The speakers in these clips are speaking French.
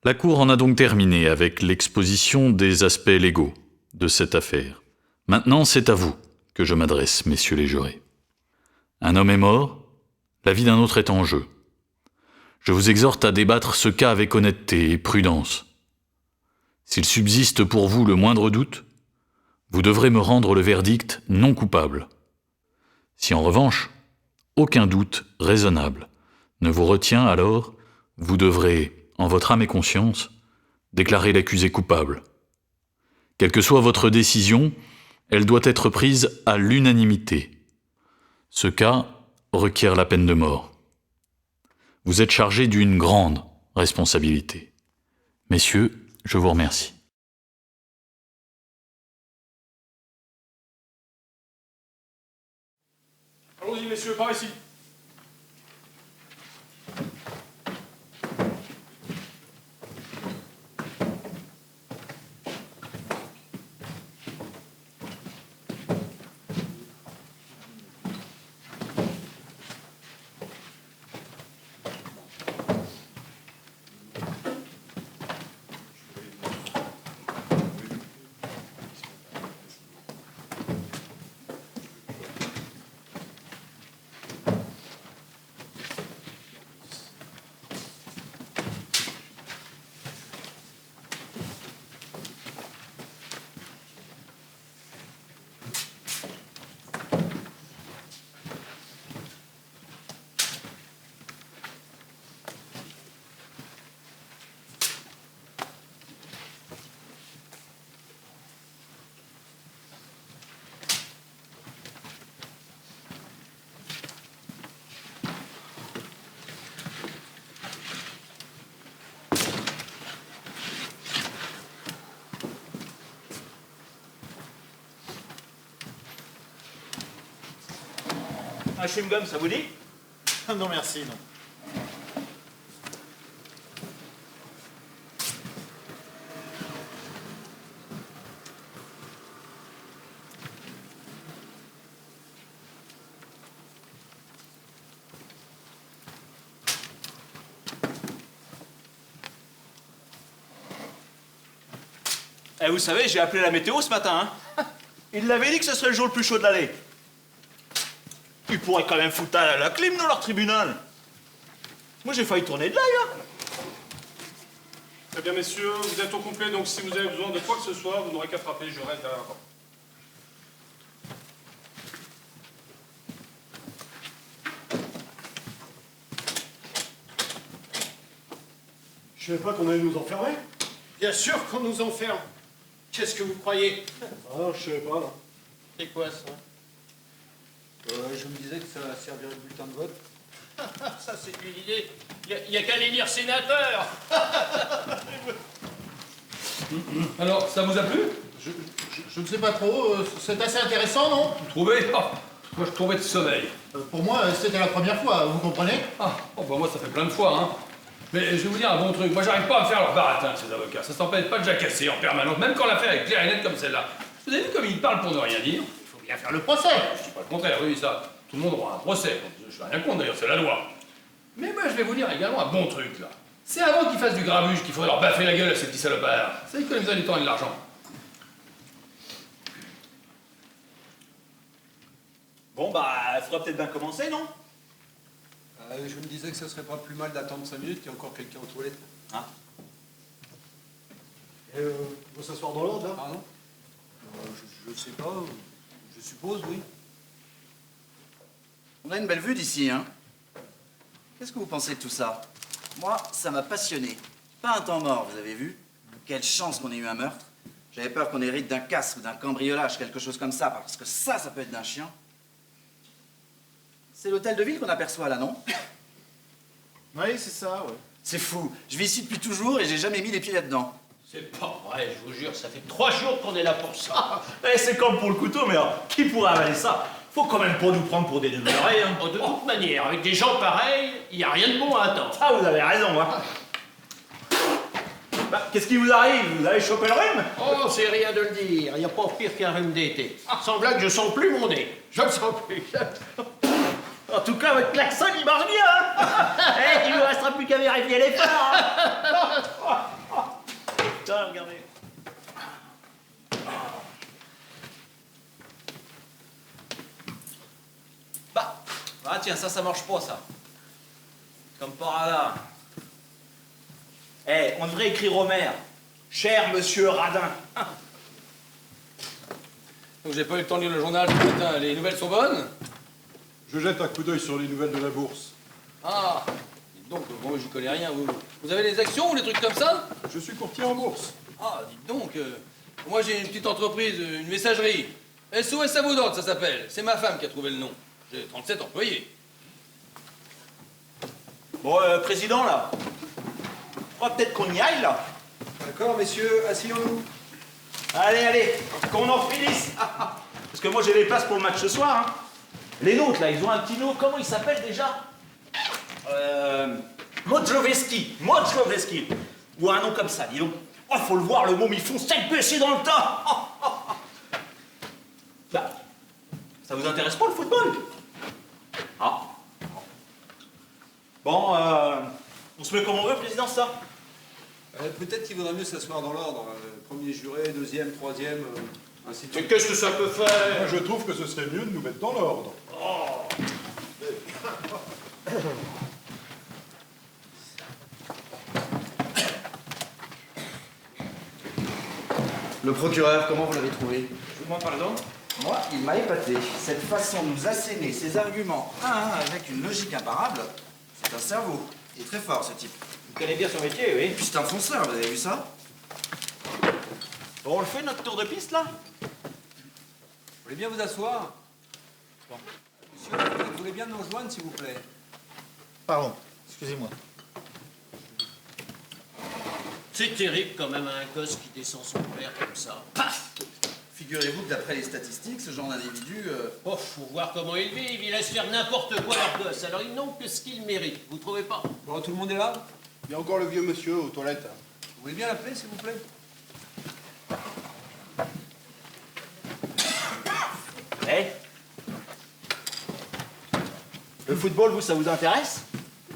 La Cour en a donc terminé avec l'exposition des aspects légaux de cette affaire. Maintenant, c'est à vous que je m'adresse, messieurs les jurés. Un homme est mort, la vie d'un autre est en jeu. Je vous exhorte à débattre ce cas avec honnêteté et prudence. S'il subsiste pour vous le moindre doute, vous devrez me rendre le verdict non coupable. Si en revanche, aucun doute raisonnable ne vous retient, alors vous devrez, en votre âme et conscience, déclarer l'accusé coupable. Quelle que soit votre décision, elle doit être prise à l'unanimité. Ce cas requiert la peine de mort. Vous êtes chargés d'une grande responsabilité. Messieurs, je vous remercie. Allons-y, messieurs, par ici. Un chewing-gum, ça vous dit? Non, merci, non. Eh, vous savez, j'ai appelé la météo ce matin, hein. Ils l'avaient dit que ce serait le jour le plus chaud de l'année. Ils pourraient quand même foutre la clim dans leur tribunal. Moi, j'ai failli tourner de l'œil, là. Très bien, messieurs, vous êtes au complet, donc si vous avez besoin de quoi que ce soit, vous n'aurez qu'à frapper, je reste derrière la porte. Je savais pas qu'on allait nous enfermer. Bien sûr qu'on nous enferme. Qu'est-ce que vous croyez? Ah, je savais pas, là. C'est quoi ça? Je me disais que ça servirait de bulletin de vote. Ça, c'est une idée. Il n'y a qu'à les lire sénateur. Alors, ça vous a plu? Je ne sais pas trop, c'est assez intéressant, non? Vous trouvez? Ah, moi, je tombais de sommeil. Pour moi, c'était la première fois, vous comprenez? Ah, oh, bah, moi, ça fait plein de fois, hein. Mais je vais vous dire un bon truc. Moi, j'arrive pas à faire leur baratin, ces avocats. Ça s'empêche pas de jacasser en permanence, même quand l'affaire est claire et nette comme celle-là. Vous avez vu comme ils parlent pour ne rien dire? Il faut bien faire le procès. Je dis pas le contraire, oui, ça. Tout le monde aura un procès. Je suis rien contre, d'ailleurs, c'est la loi. Mais moi, je vais vous dire également un bon truc, là. C'est avant qu'ils fassent du grabuge qu'il faudrait leur baffer la gueule à ces petits salopards. Ça, ils connaissent du temps et de l'argent. Bon, bah, il faudra peut-être bien commencer, non? Je me disais que ce serait pas plus mal d'attendre 5 minutes qu'il y a encore quelqu'un aux toilettes. Hein? Et on va s'asseoir dans l'ordre, là? Pardon? Je sais pas, je suppose, oui. On a une belle vue d'ici, hein? Qu'est-ce que vous pensez de tout ça? Moi, ça m'a passionné. Pas un temps mort, vous avez vu? Quelle chance qu'on ait eu un meurtre. J'avais peur qu'on hérite d'un casse ou d'un cambriolage, quelque chose comme ça, parce que ça peut être d'un chien. C'est l'hôtel de ville qu'on aperçoit là, non? Oui, c'est ça, ouais. C'est fou. Je vis ici depuis toujours et j'ai jamais mis les pieds là-dedans. C'est pas vrai, je vous jure, ça fait 3 jours qu'on est là pour ça. Eh, c'est comme pour le couteau, mais alors, qui pourrait avaler ça? Faut quand même pas nous prendre pour des demeurés, hein. Oh, de toute manière, avec des gens pareils, il n'y a rien de bon à attendre. Ah, vous avez raison, hein. Bah, qu'est-ce qui vous arrive? Vous avez chopé le rhume? Oh, c'est rien de le dire, il n'y a pas pire qu'un rhume d'été. Sans blague, je sens plus mon nez. Je le sens plus. En tout cas, votre klaxon, il marche bien, hein. Eh, il ne restera plus qu'à vérifier les phares, hein. Tiens, regardez. Bah, ah tiens, ça marche pas, ça. Comme par hasard. Eh, on devrait écrire Homer. Cher monsieur Radin. Donc j'ai pas eu le temps de lire le journal ce matin. Les nouvelles sont bonnes? Je jette un coup d'œil sur les nouvelles de la bourse. Ah, dites donc, moi j'y connais rien. Vous avez des actions ou des trucs comme ça? Je suis courtier en bourse. Ah, dites donc, moi j'ai une petite entreprise, une messagerie. SOS à vos ordres, ça s'appelle. C'est ma femme qui a trouvé le nom. J'ai 37 employés. Bon, président, là. Je crois peut-être qu'on y aille, là. D'accord, messieurs, asseyons-nous. Allez, qu'on en finisse. Parce que moi, j'ai les places pour le match ce soir. Hein. Les nôtres, là, ils ont un petit nom. Comment il s'appelle déjà Modjoveski. Ou un nom comme ça, dis donc. Oh, faut le voir, le môme, ils font 7 péchés dans le tas. Bah, ça vous intéresse pas, le football? Ah. Bon, on se met comme on veut, président, ça? Peut-être qu'il vaudrait mieux s'asseoir dans l'ordre. Premier juré, deuxième, troisième, ainsi de suite. Qu'est-ce que ça peut faire? Moi, je trouve que ce serait mieux de nous mettre dans l'ordre. Le procureur, comment vous l'avez trouvé? Je vous demande pardon. Moi, il m'a épaté. Cette façon de nous asséner ces arguments un à un avec une logique imparable, c'est un cerveau. Il est très fort, ce type. Vous connaissez bien son métier, oui. Et puis c'est un fonceur, vous avez vu ça? Bon, on le fait, notre tour de piste, là? Vous voulez bien vous asseoir? Monsieur, vous voulez bien nous rejoindre, s'il vous plaît? Pardon, excusez-moi. C'est terrible quand même un gosse qui descend son père comme ça. Paf! Figurez-vous que d'après les statistiques, ce genre d'individu... Oh, faut voir comment ils vivent, ils laissent faire n'importe quoi leur gosse, alors ils n'ont que ce qu'ils méritent, vous trouvez pas? Bon, tout le monde est là? Il y a encore le vieux monsieur aux toilettes. Vous voulez bien l'appeler, s'il vous plaît? Eh? Le football, vous, ça vous intéresse?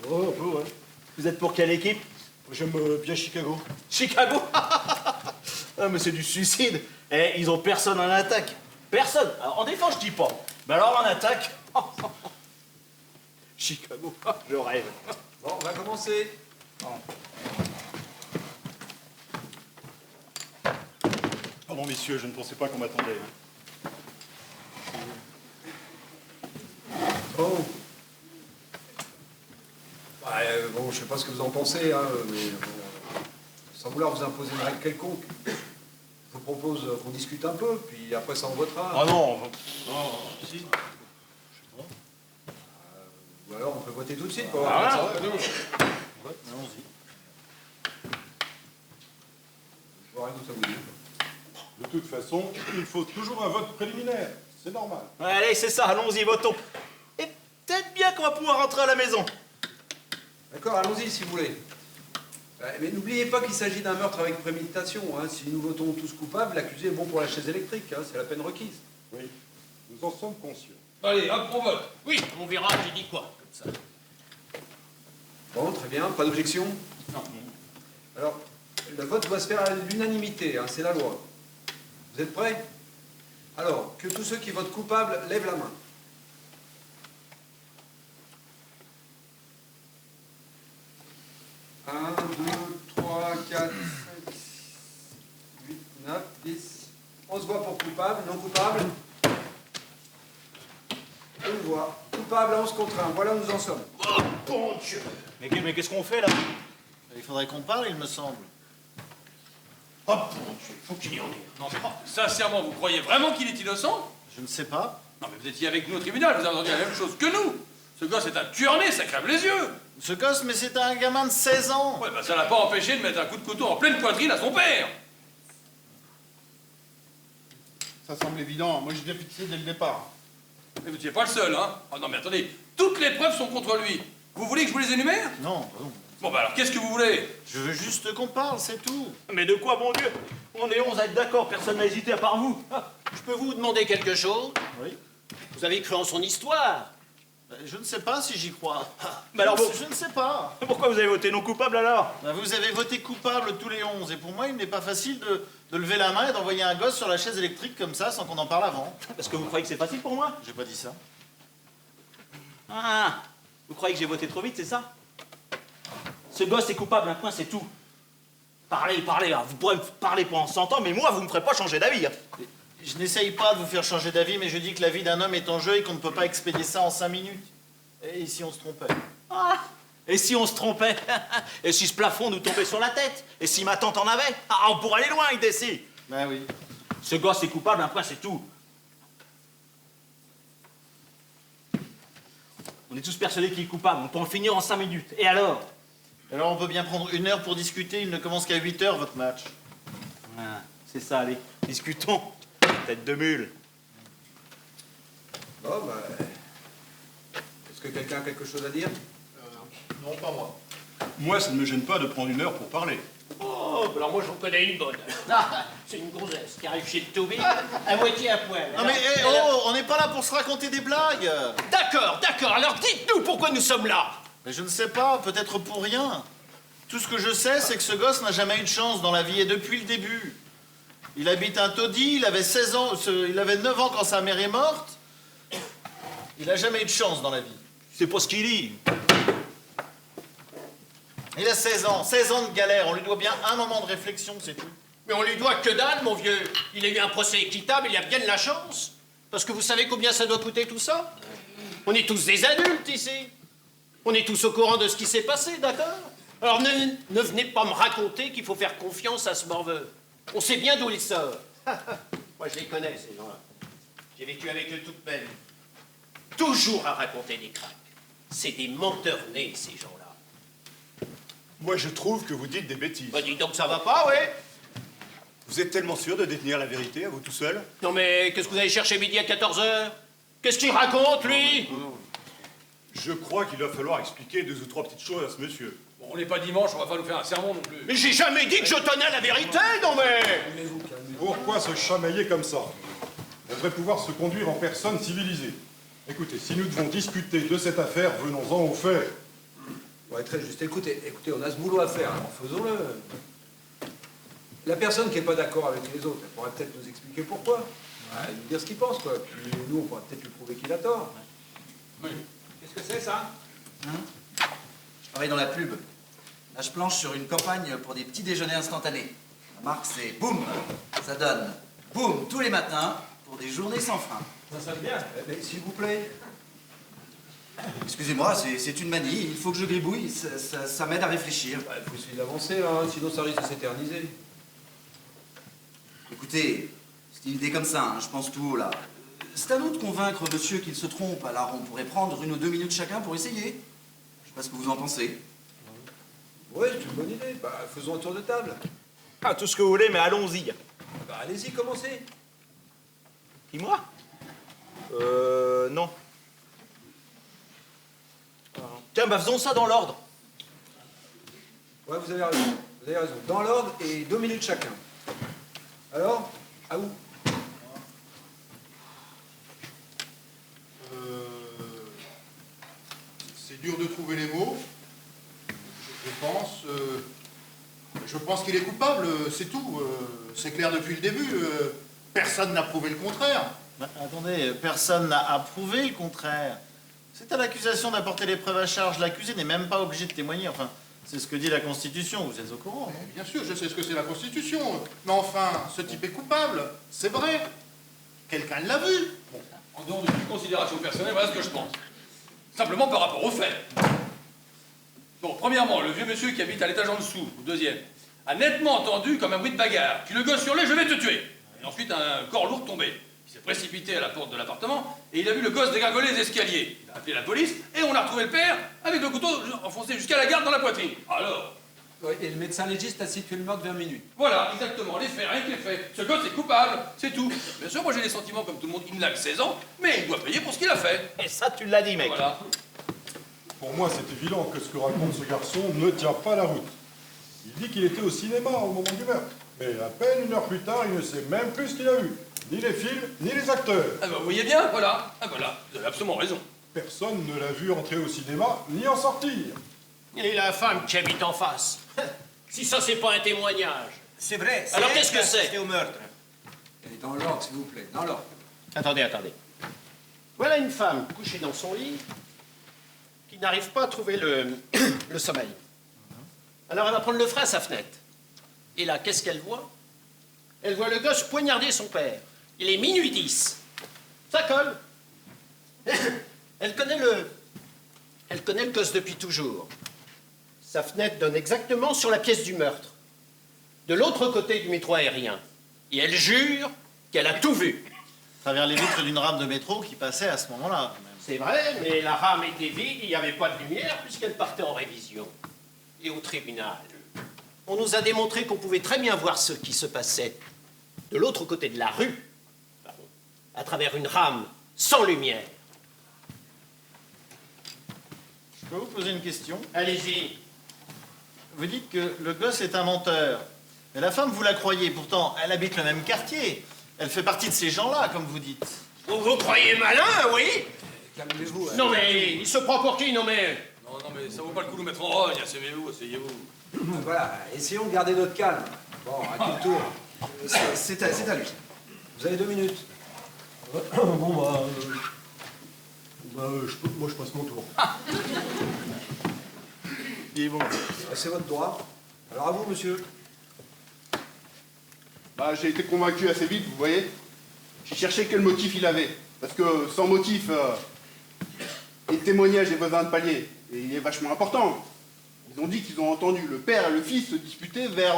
Oh, un peu, ouais. Vous êtes pour quelle équipe? J'aime bien Chicago. Chicago? Ah, mais c'est du suicide. Eh, ils ont personne en attaque. Personne. Alors, en défense, je dis pas. Mais alors, en attaque... Chicago, je rêve. Bon, on va commencer. Pardon, messieurs, je ne pensais pas qu'on m'attendait. Bon. Bon, je sais pas ce que vous en pensez, hein, mais bon, sans vouloir vous imposer une règle quelconque, je vous propose qu'on discute un peu, puis après ça on votera. Ah non, Si. Ou alors on peut voter tout de suite. Quoi. Ah, allons-y. Je vois rien d'où ça vous dit. De toute façon, il faut toujours un vote préliminaire. C'est normal. Allez, c'est ça, allons-y, votons. Et peut-être bien qu'on va pouvoir rentrer à la maison. D'accord, allons-y si vous voulez. Mais n'oubliez pas qu'il s'agit d'un meurtre avec préméditation. Hein. Si nous votons tous coupables, l'accusé est bon pour la chaise électrique. Hein. C'est la peine requise. Oui, nous en sommes conscients. Allez, hop, on vote. Oui, on verra, j'ai dit quoi, comme ça. Bon, très bien. Pas d'objection? Non. Alors, le vote doit se faire à l'unanimité. Hein. C'est la loi. Vous êtes prêts? Alors, que tous ceux qui votent coupables lèvent la main. 1, 2, 3, 4, 5, 8, 9, 10, 11 voix pour coupable, non coupable. Une voix. Coupable à 11 contre 1. Voilà où nous en sommes. Oh, bon Dieu. Mais qu'est-ce qu'on fait, là? Il faudrait qu'on parle, il me semble. Oh, mon Dieu, faut qu'il y en ait. Non, mais sincèrement, vous croyez vraiment qu'il est innocent? Je ne sais pas. Non, mais vous étiez avec nous au tribunal, vous avez entendu la même chose que nous. Ce gosse est un tueur-né, ça crève les yeux. Ce gosse, mais c'est un gamin de 16 ans. Ouais, bah ça l'a pas empêché de mettre un coup de couteau en pleine poitrine à son père. Ça semble évident. Moi, j'étais fixé dès le départ. Mais vous n'étiez pas le seul, hein. Oh non, mais attendez, toutes les preuves sont contre lui. Vous voulez que je vous les énumère? Non, non. Bon, bah alors, qu'est-ce que vous voulez? Je veux juste qu'on parle, c'est tout. Mais de quoi, mon Dieu? On est 11 à être d'accord, personne n'a hésité à part vous. Je peux vous demander quelque chose? Oui. Vous avez cru en son histoire? Je ne sais pas si j'y crois. Mais alors, Je ne sais pas. pourquoi vous avez voté non coupable alors? Bah, vous avez voté coupable tous les 11, et pour moi, il n'est pas facile de lever la main et d'envoyer un gosse sur la chaise électrique comme ça, sans qu'on en parle avant. Parce que vous croyez que c'est facile pour moi? J'ai pas dit ça. Ah, vous croyez que j'ai voté trop vite, c'est ça? Ce gosse est coupable, un point, c'est tout. Parlez, hein. Vous pourrez me parler pendant 100 ans, mais moi, vous me ferez pas changer d'avis. Hein. Je n'essaye pas de vous faire changer d'avis, mais je dis que la vie d'un homme est en jeu et qu'on ne peut pas expédier ça en 5 minutes. Et si on se trompait? Ah, et si on se trompait? Et si ce plafond nous tombait sur la tête? Et si ma tante en avait? Ah, on pourrait aller loin avec des si. Ben oui. Ce gosse est coupable, un point, c'est tout. On est tous persuadés qu'il est coupable, on peut en finir en 5 minutes. Et alors? Alors on peut bien prendre 1 heure pour discuter, il ne commence qu'à 8 heures votre match. Ah, c'est ça, allez, discutons. Tête de mule. Bon, bah. Est-ce que quelqu'un a quelque chose à dire? Non, pas moi. Moi, ça ne me gêne pas de prendre 1 heure pour parler. Oh, alors moi j'en connais une bonne. Ah, c'est une gonzesse qui arrive chez le Toby, à moitié à poil. Non mais on n'est pas là pour se raconter des blagues. D'accord, alors dites-nous pourquoi nous sommes là. Mais je ne sais pas, peut-être pour rien. Tout ce que je sais, c'est que ce gosse n'a jamais eu de chance dans la vie, et depuis le début. Il habite un taudis, il avait 16 ans, il avait 9 ans quand sa mère est morte. Il n'a jamais eu de chance dans la vie. C'est pas ce qu'il dit. Il a 16 ans de galère, on lui doit bien un moment de réflexion, c'est tout. Mais on lui doit que dalle, mon vieux. Il a eu un procès équitable, il a bien de la chance. Parce que vous savez combien ça doit coûter tout ça? On est tous des adultes ici. On est tous au courant de ce qui s'est passé, d'accord? Alors ne venez pas me raconter qu'il faut faire confiance à ce morveux. On sait bien d'où il sort. Moi, je les connais, ces gens-là. J'ai vécu avec eux toute ma vie. Toujours à raconter des craques. C'est des menteurs nés, ces gens-là. Moi, je trouve que vous dites des bêtises. Bah, dis donc, ça va pas, ouais? Vous êtes tellement sûr de détenir la vérité à vous tout seul? Non, mais qu'est-ce que vous allez chercher midi à 14h? Qu'est-ce qu'il raconte, lui? Je crois qu'il va falloir expliquer 2 ou 3 petites choses à ce monsieur. Bon, on n'est pas dimanche, on va pas nous faire un sermon non plus. Mais j'ai jamais dit que je tenais la vérité, non mais... Pourquoi se chamailler comme ça? On devrait pouvoir se conduire en personne civilisée. Écoutez, si nous devons discuter de cette affaire, venons-en aux faits. Ouais, très juste. Écoutez, on a ce boulot à faire, alors faisons-le. La personne qui n'est pas d'accord avec les autres, elle pourrait peut-être nous expliquer pourquoi. Ouais, nous dire ce qu'il pense, quoi. Puis nous, on pourra peut-être lui prouver qu'il a tort. Oui. Qu'est-ce que c'est, ça? Je travaille dans la pub. Là, je planche sur une campagne pour des petits déjeuners instantanés. La marque, c'est Boum. Ça donne Boum tous les matins pour des journées sans frein. Ça sonne bien. Mais s'il vous plaît. Excusez-moi, c'est une manie. Il faut que je gribouille. Ça m'aide à réfléchir. Bah, il faut essayer d'avancer, hein, sinon ça risque de s'éterniser. Écoutez, c'est une idée comme ça, hein, je pense tout haut, là. C'est à nous de convaincre monsieur qu'il se trompe. Alors, on pourrait prendre 1 ou 2 minutes chacun pour essayer. Je sais pas ce que vous en pensez. Ouais, c'est une bonne idée. Bah, faisons un tour de table. Ah, tout ce que vous voulez, mais allons-y. Bah, allez-y, commencez. Qui, moi? Non. Tiens, bah faisons ça dans l'ordre. Ouais, vous avez raison. Vous avez raison. Dans l'ordre et 2 minutes chacun. Alors, à où? C'est dur de trouver les mots. Je pense qu'il est coupable, c'est tout. C'est clair depuis le début. Personne n'a prouvé le contraire. Bah, attendez, personne n'a approuvé le contraire. C'est à l'accusation d'apporter les preuves à charge. L'accusé n'est même pas obligé de témoigner. Enfin, c'est ce que dit la Constitution, vous êtes au courant, non? Bien sûr, je sais ce que c'est la Constitution. Mais enfin, ce type est coupable. C'est vrai. Quelqu'un l'a vu. Bon, en dehors de toute considération personnelle, voilà ce que je pense. Simplement par rapport aux faits. Bon, premièrement, le vieux monsieur qui habite à l'étage en dessous, ou deuxième, a nettement entendu comme un bruit de bagarre. Tu le gosses sur les, je vais te tuer. Et ensuite, un corps lourd tombé. Il s'est précipité à la porte de l'appartement et il a vu le gosse dégringoler les escaliers. Il a appelé la police et on a retrouvé le père avec le couteau enfoncé jusqu'à la garde dans la poitrine. Alors, Ouais, et le médecin légiste a situé le meurtre 20 minutes. voilà, exactement, les faits, rien que les faits. Ce gosse est coupable, c'est tout. Bien sûr, moi j'ai des sentiments comme tout le monde, il n'a que 16 ans, mais il doit payer pour ce qu'il a fait. Et ça, tu l'as dit, mec. Voilà. Pour moi, c'est évident que ce que raconte ce garçon ne tient pas la route. Il dit qu'il était au cinéma au moment du meurtre. Mais à peine 1 heure plus tard, il ne sait même plus ce qu'il a vu. Ni les films, ni les acteurs. Ah bah, vous voyez bien, voilà. Ah voilà, vous avez absolument raison. Personne ne l'a vu entrer au cinéma, ni en sortir. Et la femme qui habite en face. Si ça, c'est pas un témoignage. C'est vrai. Alors qu'est-ce que c'est? Au meurtre. Et dans l'ordre, s'il vous plaît, dans l'ordre. Attendez. Voilà une femme couchée dans son lit qui n'arrive pas à trouver le sommeil. Alors elle va prendre le frein à sa fenêtre. Et là, qu'est-ce qu'elle voit? Elle voit le gosse poignarder son père. Il est minuit 10. Ça colle. Elle connaît le gosse depuis toujours. Sa fenêtre donne exactement sur la pièce du meurtre, de l'autre côté du métro aérien. Et elle jure qu'elle a tout vu. À travers les vitres d'une rame de métro qui passait à ce moment-là. C'est vrai, mais la rame était vide, il n'y avait pas de lumière puisqu'elle partait en révision. Et au tribunal, on nous a démontré qu'on pouvait très bien voir ce qui se passait de l'autre côté de la rue, à travers une rame sans lumière. Je peux vous poser une question? Allez-y. Vous dites que le gosse est un menteur. Mais la femme, vous la croyez. Pourtant, elle habite le même quartier. Elle fait partie de ces gens-là, comme vous dites. Vous croyez malin, oui? Calmez-vous. Non mais, il se prend pour qui, non mais... Non, mais ça vaut pas le coup de nous mettre en rogne, asseyez-vous. Voilà, essayons de garder notre calme. Bon, à qui le tour? C'est à lui. Vous avez 2 minutes. Bon, moi je passe mon tour. Il est bon. C'est votre droit. Alors à vous, monsieur. Bah, j'ai été convaincu assez vite, vous voyez. J'ai cherché quel motif il avait. Parce que sans motif, et le témoignage des voisins de palier, et il est vachement important. Ils ont dit qu'ils ont entendu le père et le fils se disputer vers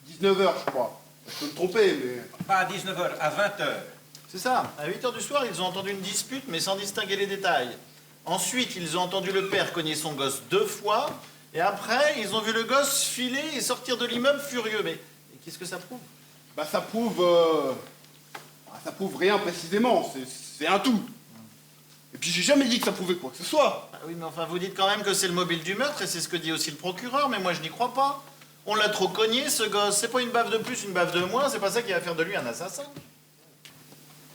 19h, je crois. Je peux me tromper, mais... Pas à 19h, à 20h. C'est ça. À 8h du soir, ils ont entendu une dispute, mais sans distinguer les détails. Ensuite, ils ont entendu le père cogner son gosse 2 fois. Et après, ils ont vu le gosse filer et sortir de l'immeuble furieux. Mais qu'est-ce que ça prouve? Bah, ça prouve rien précisément. C'est un tout. Et puis j'ai jamais dit que ça prouvait quoi que ce soit. Ah oui, mais enfin, vous dites quand même que c'est le mobile du meurtre, et c'est ce que dit aussi le procureur, mais moi je n'y crois pas. On l'a trop cogné, ce gosse. C'est pas une baffe de plus, une baffe de moins, c'est pas ça qui va faire de lui un assassin.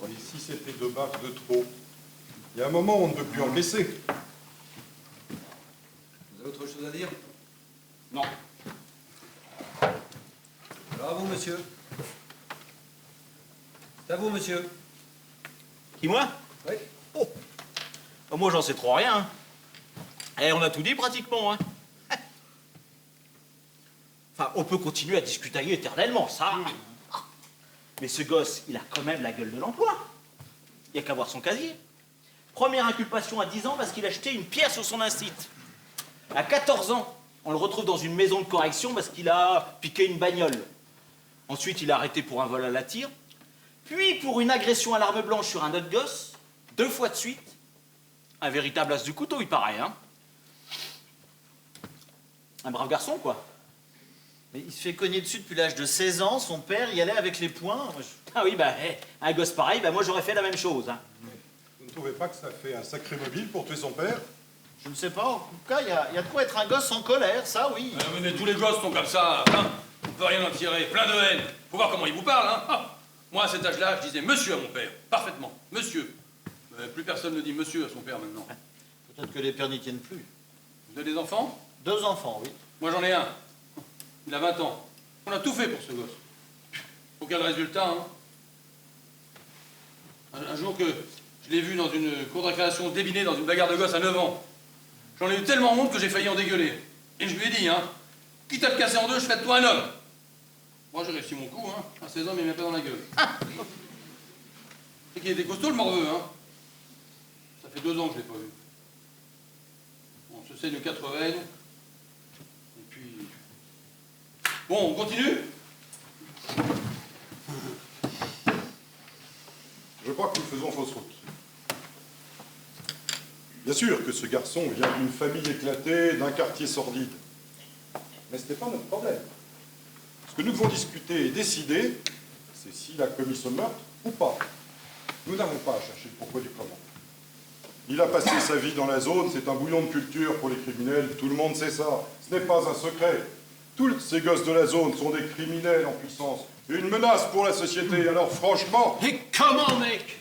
Et si c'était 2 baffes de trop? Il y a un moment où on ne peut plus encaisser. Vous avez autre chose à dire? Non. Alors à vous, monsieur. C'est à vous, monsieur. Qui, moi? Oui. Oh. Moi, j'en sais trop rien. Hein. Eh, on a tout dit, pratiquement. Hein. Enfin, on peut continuer à discutailler éternellement, ça. Mais ce gosse, il a quand même la gueule de l'emploi. Il n'y a qu'à voir son casier. Première inculpation à 10 ans parce qu'il a jeté une pierre sur son instit. À 14 ans, on le retrouve dans une maison de correction parce qu'il a piqué une bagnole. Ensuite, il est arrêté pour un vol à la tire. Puis pour une agression à l'arme blanche sur un autre gosse. 2 fois de suite. Un véritable as du couteau, il paraît, hein. Un brave garçon, quoi. Mais il se fait cogner dessus depuis l'âge de 16 ans, son père y allait avec les poings. Ah oui, un gosse pareil, moi j'aurais fait la même chose, hein. Vous ne trouvez pas que ça fait un sacré mobile pour tuer son père? Je ne sais pas, en tout cas, il y a de quoi être un gosse en colère, ça oui. Mais tous les gosses sont comme ça, hein. On peut rien en tirer, plein de haine. Faut voir comment ils vous parlent, hein. Ah. Moi, à cet âge-là, je disais monsieur à mon père, parfaitement, monsieur. Mais plus personne ne dit monsieur à son père maintenant. Peut-être que les pères n'y tiennent plus. Vous avez des enfants? 2 enfants, oui. Moi, j'en ai un. Il a 20 ans. On a tout fait pour ce gosse. Aucun résultat, hein. Un jour que je l'ai vu dans une cour de récréation débiner dans une bagarre de gosse à 9 ans. J'en ai eu tellement honte que j'ai failli en dégueuler. Et je lui ai dit, hein, quitte à te casser en deux, je fais de toi un homme. Moi, j'ai réussi mon coup, hein. À 16 ans, mais il m'a pas dans la gueule. C'est qu'il était costaud, le morveux, hein. Ça fait 2 ans que je l'ai pas vu. On se saigne aux 4 veines. Et puis... Bon, on continue? Je crois que nous faisons fausse route. Bien sûr que ce garçon vient d'une famille éclatée, d'un quartier sordide. Mais ce n'est pas notre problème. Ce que nous devons discuter et décider, c'est s'il a commis ce meurtre ou pas. Nous n'avons pas à chercher le pourquoi du comment. Il a passé sa vie dans la zone, c'est un bouillon de culture pour les criminels, tout le monde sait ça. Ce n'est pas un secret. Tous ces gosses de la zone sont des criminels en puissance. Une menace pour la société, alors franchement... Et comment, mec?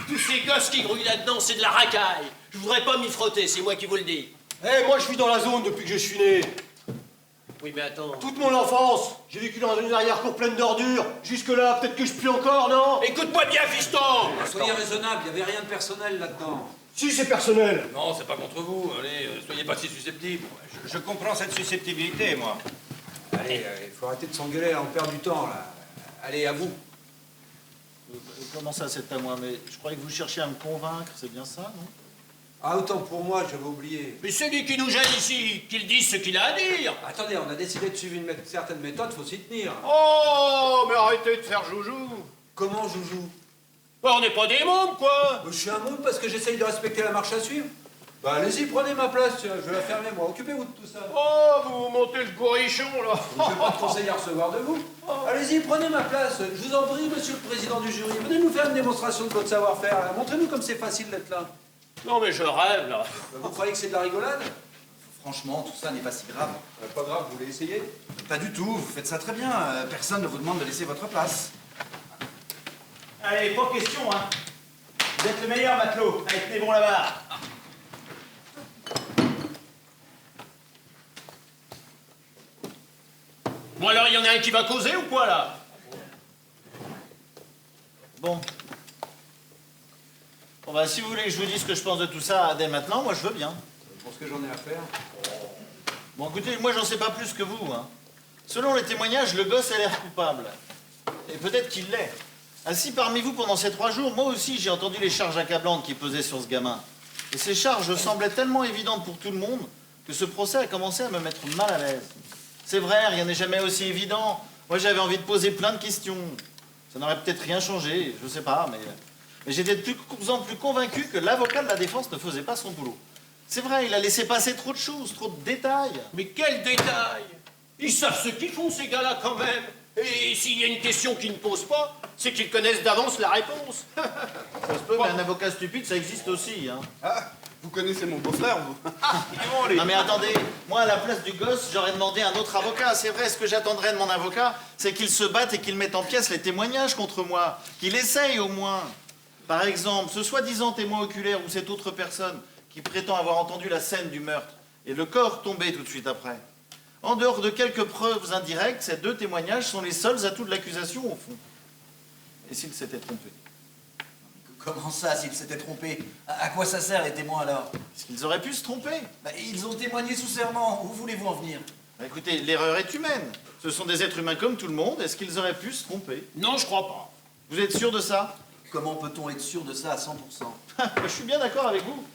Tous ces gosses qui grouillent là-dedans, c'est de la racaille. Je voudrais pas m'y frotter, c'est moi qui vous le dis. Eh, moi je vis dans la zone depuis que je suis né. Oui, mais attends. Toute mon enfance, j'ai vécu dans une arrière-cour pleine d'ordures. Jusque-là, peut-être que je pue encore, non? Écoute-moi bien, fiston. Soyez raisonnable, il n'y avait rien de personnel là-dedans. Si, c'est personnel. Non, c'est pas contre vous. Allez, soyez pas si susceptibles. Je comprends cette susceptibilité, moi. Allez, il faut arrêter de s'engueuler, là, on perd du temps, là. Allez, à vous. Comment ça, c'est à moi? Mais je croyais que vous cherchiez à me convaincre, c'est bien ça, non? Ah, autant pour moi, j'avais oublié. Mais c'est lui qui nous gêne ici, qu'il dise ce qu'il a à dire. Attendez, on a décidé de suivre une certaine méthode, faut s'y tenir. Oh, mais arrêtez de faire joujou. Comment, Joujou? Ouais, on n'est pas des mômes, quoi. Je suis un môme parce que j'essaye de respecter la marche à suivre. Bah allez-y, prenez ma place, tiens, je vais la fermer moi. Occupez-vous de tout ça. Oh, vous montez le bourrichon, là. Je vais pas de conseil à recevoir de vous. Allez-y, prenez ma place. Je vous en prie, monsieur le président du jury. Venez nous faire une démonstration de votre savoir-faire. Montrez-nous comme c'est facile d'être là. Non, mais je rêve, là. Vous croyez que c'est de la rigolade? Franchement, tout ça n'est pas si grave. Pas grave, vous voulez essayer? Pas du tout, vous faites ça très bien. Personne ne vous demande de laisser votre place. Allez, pas question, hein. Vous êtes le meilleur matelot. Allez, tenez bon là-bas. Bon, alors, il y en a un qui va causer ou quoi, là? Bon. Bon, bah, si vous voulez que je vous dise ce que je pense de tout ça dès maintenant, moi, je veux bien. Pour ce que j'en ai à faire. Bon, écoutez, moi, j'en sais pas plus que vous, hein. Selon les témoignages, le gosse a l'air coupable. Et peut-être qu'il l'est. Assis parmi vous pendant ces 3 jours, moi aussi, j'ai entendu les charges accablantes qui pesaient sur ce gamin. Et ces charges semblaient tellement évidentes pour tout le monde que ce procès a commencé à me mettre mal à l'aise. C'est vrai, rien n'est jamais aussi évident. Moi, j'avais envie de poser plein de questions. Ça n'aurait peut-être rien changé, je sais pas, mais j'étais de plus en plus convaincu que l'avocat de la défense ne faisait pas son boulot. C'est vrai, il a laissé passer trop de choses, trop de détails. Mais quel détail! Ils savent ce qu'ils font, ces gars-là, quand même. Et s'il y a une question qu'ils ne posent pas, c'est qu'ils connaissent d'avance la réponse. Ça se peut, mais un avocat stupide, ça existe aussi, hein. Ah, vous connaissez mon beau-frère, vous? Non mais attendez, moi à la place du gosse, j'aurais demandé un autre avocat. C'est vrai, ce que j'attendrais de mon avocat, c'est qu'il se batte et qu'il mette en pièces les témoignages contre moi. Qu'il essaye au moins. Par exemple, ce soi-disant témoin oculaire ou cette autre personne qui prétend avoir entendu la scène du meurtre et le corps tombé tout de suite après. En dehors de quelques preuves indirectes, ces 2 témoignages sont les seuls atouts de l'accusation au fond. Et s'il s'était trompé? Comment ça, s'ils s'étaient trompés? À quoi ça sert, les témoins, alors? Est-ce qu'ils auraient pu se tromper? Bah, ils ont témoigné sous serment. Où voulez-vous en venir? Bah, écoutez, l'erreur est humaine. Ce sont des êtres humains comme tout le monde. Est-ce qu'ils auraient pu se tromper? Non, je crois pas. Vous êtes sûr de ça? Comment peut-on être sûr de ça à 100%? Je suis bien d'accord avec vous.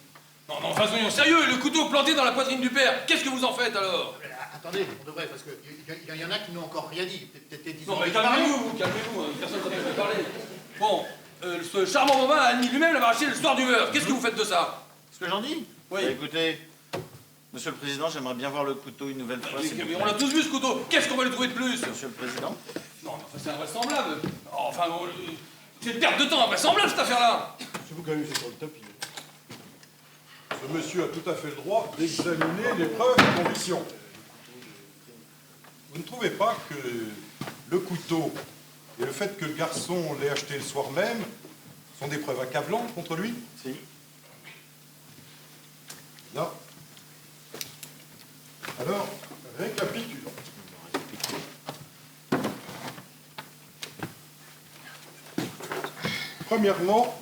Non, mais enfin, soyons sérieux, le couteau planté dans la poitrine du père, qu'est-ce que vous en faites alors? Attendez, on devrait, parce qu'il y en a qui n'ont encore rien dit. Peut-être Non, mais calmez-vous, calmez-vous, hein, personne ne s'empêche de parler. Bon, ce charmant moment a admis lui-même l'avoir acheté le soir du meurtre. Qu'est-ce que vous faites de ça? Ce que j'en dis? Oui. Bah, écoutez, monsieur le président, j'aimerais bien voir le couteau une nouvelle fois. s'il vous Mais plaît. on l'a tous vu ce couteau, qu'est-ce qu'on va lui trouver de plus? Monsieur le président? Non, mais enfin, c'est invraisemblable. Enfin, c'est une perte de temps invraisemblable cette affaire-là. C'est vous qui avez mis ça sur le tapis. Ce monsieur a tout à fait le droit d'examiner les preuves de conviction. Vous ne trouvez pas que le couteau et le fait que le garçon l'ait acheté le soir même sont des preuves accablantes contre lui? Si. Non. Alors, récapitulons. Premièrement,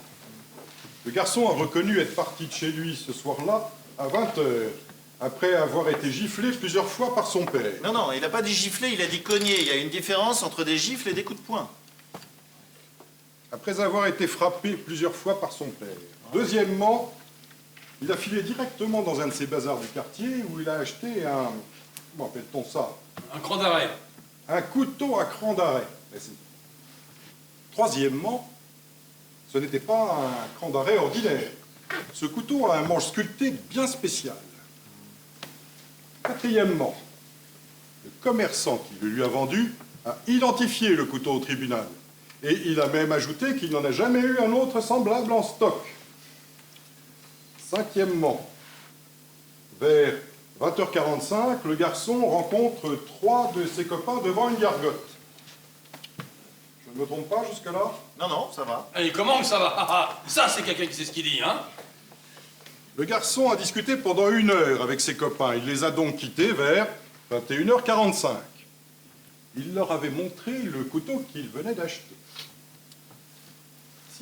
le garçon a reconnu être parti de chez lui ce soir-là à 20 h, après avoir été giflé plusieurs fois par son père. Non, non, il n'a pas dit gifler, il a dit cogner. Il y a une différence entre des gifles et des coups de poing. Après avoir été frappé plusieurs fois par son père. Deuxièmement, il a filé directement dans un de ces bazars du quartier où il a acheté un... Comment appelle-t-on ça? Un cran d'arrêt. Un couteau à cran d'arrêt. Troisièmement, ce n'était pas un cran d'arrêt ordinaire. Ce couteau a un manche sculpté bien spécial. Quatrièmement, le commerçant qui le lui a vendu a identifié le couteau au tribunal. Et il a même ajouté qu'il n'en a jamais eu un autre semblable en stock. Cinquièmement, vers 20h45, le garçon rencontre 3 de ses copains devant une gargote. Je Je ne me trompe pas jusque-là? Non, non, ça va. Et comment que ça va? Ça, c'est quelqu'un qui sait ce qu'il dit, hein? Le garçon a discuté pendant 1 heure avec ses copains. Il les a donc quittés vers 21h45. Il leur avait montré le couteau qu'il venait d'acheter.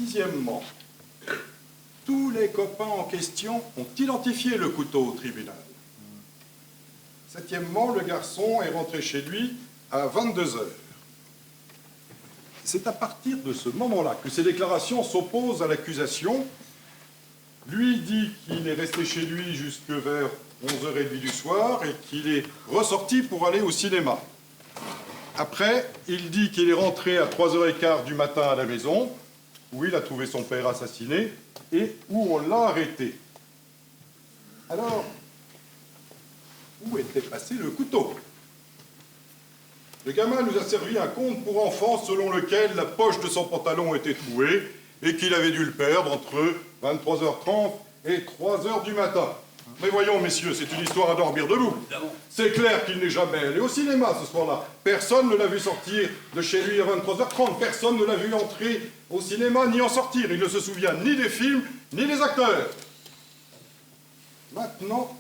6e, tous les copains en question ont identifié le couteau au tribunal. 7e, le garçon est rentré chez lui à 22h. C'est à partir de ce moment-là que ces déclarations s'opposent à l'accusation. Lui dit qu'il est resté chez lui jusque vers 11h30 du soir et qu'il est ressorti pour aller au cinéma. Après, il dit qu'il est rentré à 3h15 du matin à la maison, où il a trouvé son père assassiné et où on l'a arrêté. Alors, où était passé le couteau? Le gamin nous a servi un conte pour enfants selon lequel la poche de son pantalon était trouée et qu'il avait dû le perdre entre 23h30 et 3h du matin. Mais voyons, messieurs, c'est une histoire à dormir debout. C'est clair qu'il n'est jamais allé au cinéma ce soir-là. Personne ne l'a vu sortir de chez lui à 23h30. Personne ne l'a vu entrer au cinéma ni en sortir. Il ne se souvient ni des films, ni des acteurs. Maintenant,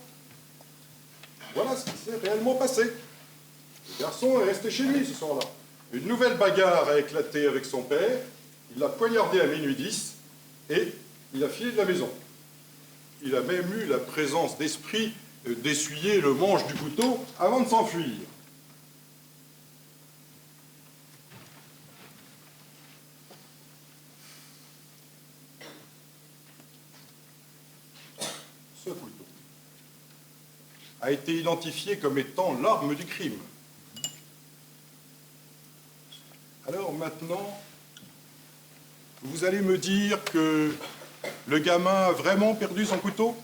voilà ce qui s'est réellement passé. Le garçon est resté chez lui ce soir-là. Une nouvelle bagarre a éclaté avec son père. Il l'a poignardé à minuit 10 et il a filé de la maison. Il a même eu la présence d'esprit d'essuyer le manche du couteau avant de s'enfuir. Ce couteau a été identifié comme étant l'arme du crime. Alors maintenant, vous allez me dire que le gamin a vraiment perdu son couteau?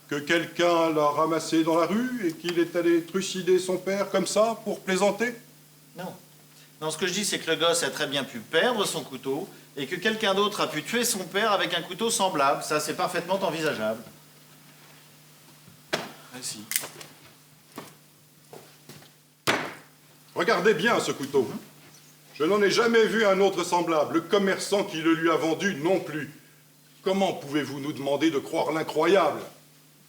Que quelqu'un l'a ramassé dans la rue et qu'il est allé trucider son père comme ça pour plaisanter? Non. Non, ce que je dis, c'est que le gosse a très bien pu perdre son couteau et que quelqu'un d'autre a pu tuer son père avec un couteau semblable. Ça, c'est parfaitement envisageable. Ah si. Regardez bien ce couteau. Je n'en ai jamais vu un autre semblable. Le commerçant qui le lui a vendu non plus. Comment pouvez-vous nous demander de croire l'incroyable?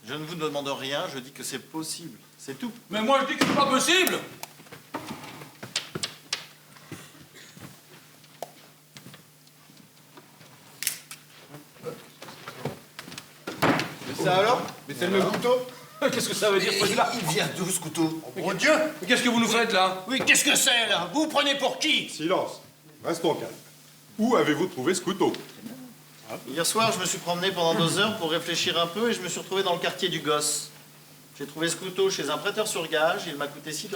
Je ne vous demande rien, je dis que c'est possible. C'est tout. Mais moi, je dis que c'est pas possible! Mais ça alors? Mais c'est le même couteau? Qu'est-ce que ça veut dire, celui-là? Il vient d'où ce couteau? Mon Dieu! Mais qu'est-ce que vous nous faites, là? Oui, qu'est-ce que c'est, là? Vous vous prenez pour qui? Silence. Restons calmes. Où avez-vous trouvé ce couteau? Hier soir, je me suis promené pendant 2 heures pour réfléchir un peu et je me suis retrouvé dans le quartier du gosse. J'ai trouvé ce couteau chez un prêteur sur gage et il m'a coûté 6 $.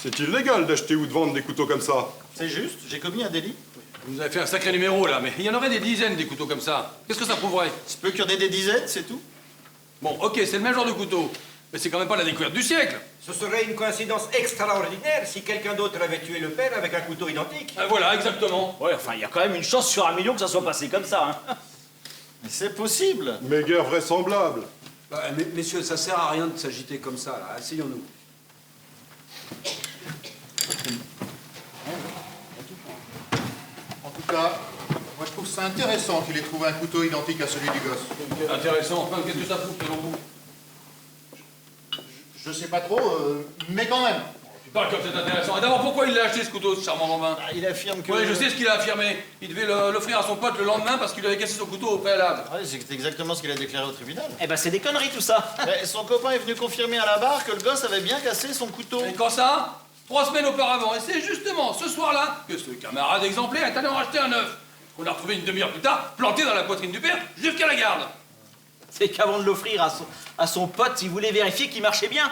C'est illégal d'acheter ou de vendre des couteaux comme ça. C'est juste, j'ai commis un délit. Vous avez fait un sacré numéro, là, mais il y en aurait des dizaines, des couteaux comme ça. Qu'est-ce que ça prouverait? Il peut qu'il y en ait des dizaines, c'est tout. Bon, ok, c'est le même genre de couteau. Mais c'est quand même pas la découverte du siècle. Ce serait une coïncidence extraordinaire si quelqu'un d'autre avait tué le père avec un couteau identique. Ah, voilà, exactement. Ouais, enfin, il y a quand même une chance sur 1 million que ça soit passé comme ça, hein. Mais c'est possible. Mais guère vraisemblable. Messieurs, ça sert à rien de s'agiter comme ça, là. Asseyons-nous. En tout cas, moi je trouve ça intéressant qu'il ait trouvé un couteau identique à celui du gosse. Intéressant. Qu'est-ce que ça prouve, selon vous? Je sais pas trop, mais quand même. Tu parles comme c'est intéressant. Et d'abord, pourquoi il l'a acheté, ce couteau, ce charmant Romain? Ah, il affirme que... Oui, je sais ce qu'il a affirmé. Il devait l'offrir à son pote le lendemain parce qu'il lui avait cassé son couteau au préalable. Ouais, c'est exactement ce qu'il a déclaré au tribunal. Eh ben, c'est des conneries, tout ça. Mais son copain est venu confirmer à la barre que le gosse avait bien cassé son couteau. Et quand ça? 3 semaines auparavant. Et c'est justement ce soir-là que ce camarade exemplaire est allé en racheter un neuf. Qu'on a retrouvé une demi-heure plus tard, planté dans la poitrine du père, jusqu'à la garde. C'est qu'avant de l'offrir à son pote, il voulait vérifier qu'il marchait bien.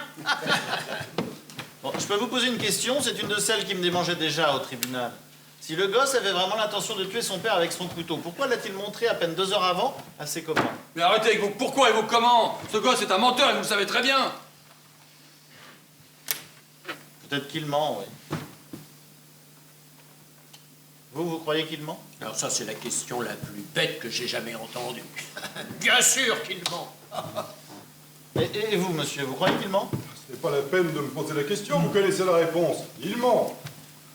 Bon, je peux vous poser une question, c'est une de celles qui me démangeait déjà au tribunal. Si le gosse avait vraiment l'intention de tuer son père avec son couteau, pourquoi l'a-t-il montré à peine 2 heures avant à ses copains? Mais arrêtez avec vos pourquoi et vos comment. Ce gosse est un menteur et vous le savez très bien. Peut-être qu'il ment, oui. Vous croyez qu'il ment? Alors ça, c'est la question la plus bête que j'ai jamais entendue. Bien sûr qu'il ment. Et vous, monsieur, vous croyez qu'il ment? Ce n'est pas la peine de me poser la question, vous connaissez la réponse. Il ment.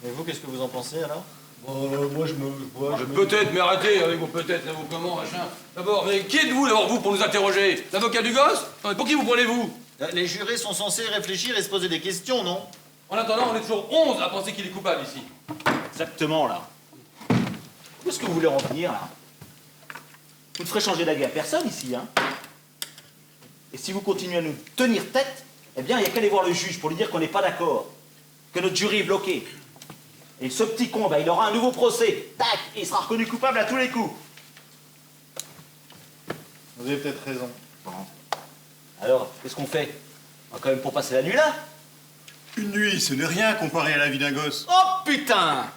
Et vous, qu'est-ce que vous en pensez, alors? Moi, je me... Peut-être, mais arrêtez avec vos peut-être, vos comment, machin. D'abord, mais qui êtes-vous d'abord, vous, pour nous interroger? L'avocat du gosse? Non, mais pour qui vous prenez-vous? Les jurés sont censés réfléchir et se poser des questions, non? En attendant, on est toujours 11 à penser qu'il est coupable ici. Exactement, là. Où est-ce que vous voulez en venir, là? Vous ne ferez changer d'avis à personne, ici, hein? Et si vous continuez à nous tenir tête, eh bien, il n'y a qu'à aller voir le juge pour lui dire qu'on n'est pas d'accord, que notre jury est bloqué. Et ce petit con, il aura un nouveau procès. Tac! Et il sera reconnu coupable à tous les coups. Vous avez peut-être raison. Alors, qu'est-ce qu'on fait? On va quand même pour passer la nuit là? Une nuit, ce n'est rien comparé à la vie d'un gosse. Oh putain!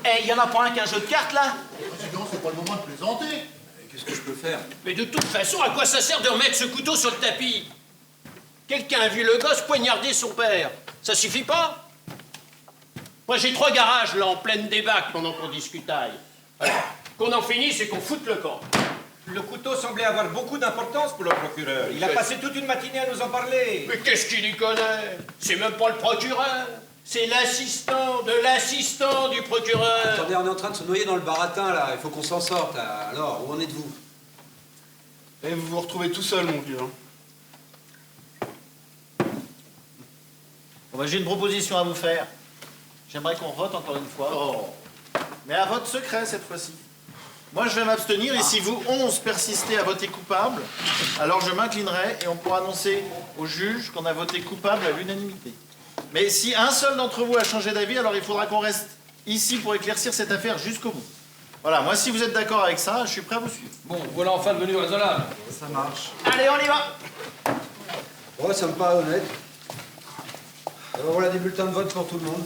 Eh, il y en a pas un qu'un jeu de cartes là? Sinon, c'est pas le moment de plaisanter. Qu'est-ce que je peux faire? Mais de toute façon, à quoi ça sert de remettre ce couteau sur le tapis? Quelqu'un a vu le gosse poignarder son père. Ça suffit pas? Moi, j'ai 3 garages, là, en pleine débâcle, pendant qu'on discutaille. Alors, qu'on en finisse et qu'on foute le camp. Le couteau semblait avoir beaucoup d'importance pour le procureur. Il a passé toute une matinée à nous en parler. Mais qu'est-ce qu'il y connaît? C'est même pas le procureur. C'est l'assistant de l'assistant du procureur. Attendez, on est en train de se noyer dans le baratin, là. Il faut qu'on s'en sorte, là. Alors, où en êtes-vous? Et vous vous retrouvez tout seul, mon vieux. Bon, j'ai une proposition à vous faire. J'aimerais qu'on vote encore une fois. Oh. Mais à vote secret cette fois-ci. Moi, je vais m'abstenir et si vous 11 persistez à voter coupable, alors je m'inclinerai et on pourra annoncer au juge qu'on a voté coupable à l'unanimité. Mais si un seul d'entre vous a changé d'avis, alors il faudra qu'on reste ici pour éclaircir cette affaire jusqu'au bout. Voilà, moi, si vous êtes d'accord avec ça, je suis prêt à vous suivre. Bon, voilà enfin devenu raisonnable. Ça marche. Allez, on y va! Ouais, ça me paraît honnête. Alors voilà des bulletins de vote pour tout le monde.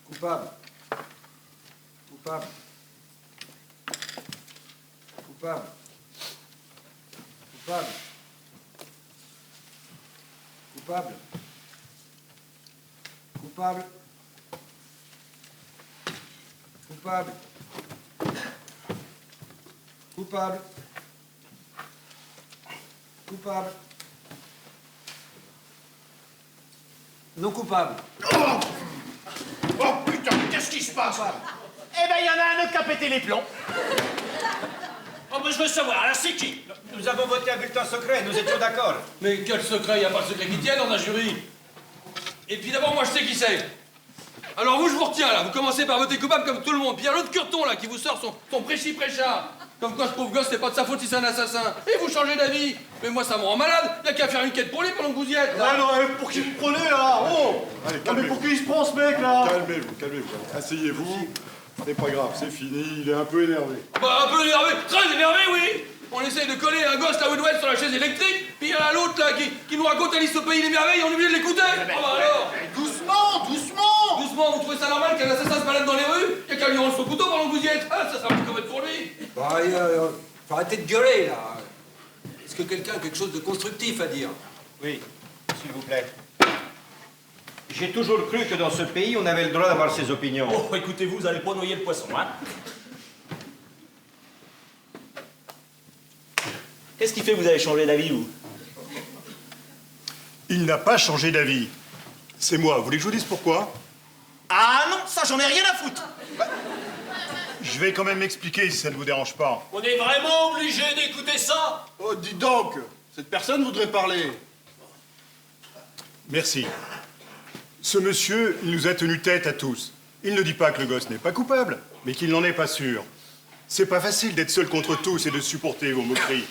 Coupable. Coupable. Coupable. Coupable. Coupable. Coupable. Coupable. Coupable. Coupable. Non coupable. Oh putain, qu'est-ce qui se passe? Eh ben, il y en a un autre qui a pété les plombs. Oh, mais je veux savoir, alors c'est qui? Nous avons voté un bulletin secret, nous étions d'accord. Mais quel secret? Il n'y a pas de secret qui tienne dans un jury. Et puis d'abord, moi je sais qui c'est. Alors vous, je vous retiens là. Vous commencez par voter coupable comme tout le monde. Puis il y a l'autre curton là qui vous sort son prêchi-prêcha. Comme quoi ce pauvre gosse, c'est pas de sa faute si c'est un assassin. Et vous changez d'avis. Mais moi, ça me rend malade. Il y a qu'à faire une quête pour lui pendant que vous y êtes. Là. Ouais, non, pour qui vous prenez, là? Oh! Allez, Ah, mais calmez-vous. pour qui il se prend, ce mec, là? Calmez-vous, calmez-vous. Asseyez-vous. C'est pas grave, c'est fini. Il est un peu énervé. Bah, un peu énervé. Très énervé, oui. On essaye de coller un gosse là où il doit être sur la chaise électrique. Puis il y en a l'autre là qui nous raconte Alice au pays des merveilles et on est obligé de l'écouter. Oh bah alors. Doucement, doucement! Doucement, vous trouvez ça normal qu'un assassin se balade dans les rues? Il y a qu'à lui rendre son couteau pendant que vous y êtes. Ah, ça sera plus comme pour lui. Bah, faut arrêter de gueuler, là. Est-ce que quelqu'un a quelque chose de constructif à dire? Oui, s'il vous plaît. J'ai toujours cru que dans ce pays, on avait le droit d'avoir ses opinions. Oh, écoutez, vous allez pas noyer le poisson, hein? Qu'est-ce qui fait que vous avez changé d'avis, vous? Il n'a pas changé d'avis. C'est moi. Vous voulez que je vous dise pourquoi? Ah non, ça, j'en ai rien à foutre! Je vais quand même m'expliquer si ça ne vous dérange pas. On est vraiment obligé d'écouter ça? Oh, dis donc, cette personne voudrait parler. Merci. Ce monsieur, il nous a tenu tête à tous. Il ne dit pas que le gosse n'est pas coupable, mais qu'il n'en est pas sûr. C'est pas facile d'être seul contre tous et de supporter vos moqueries.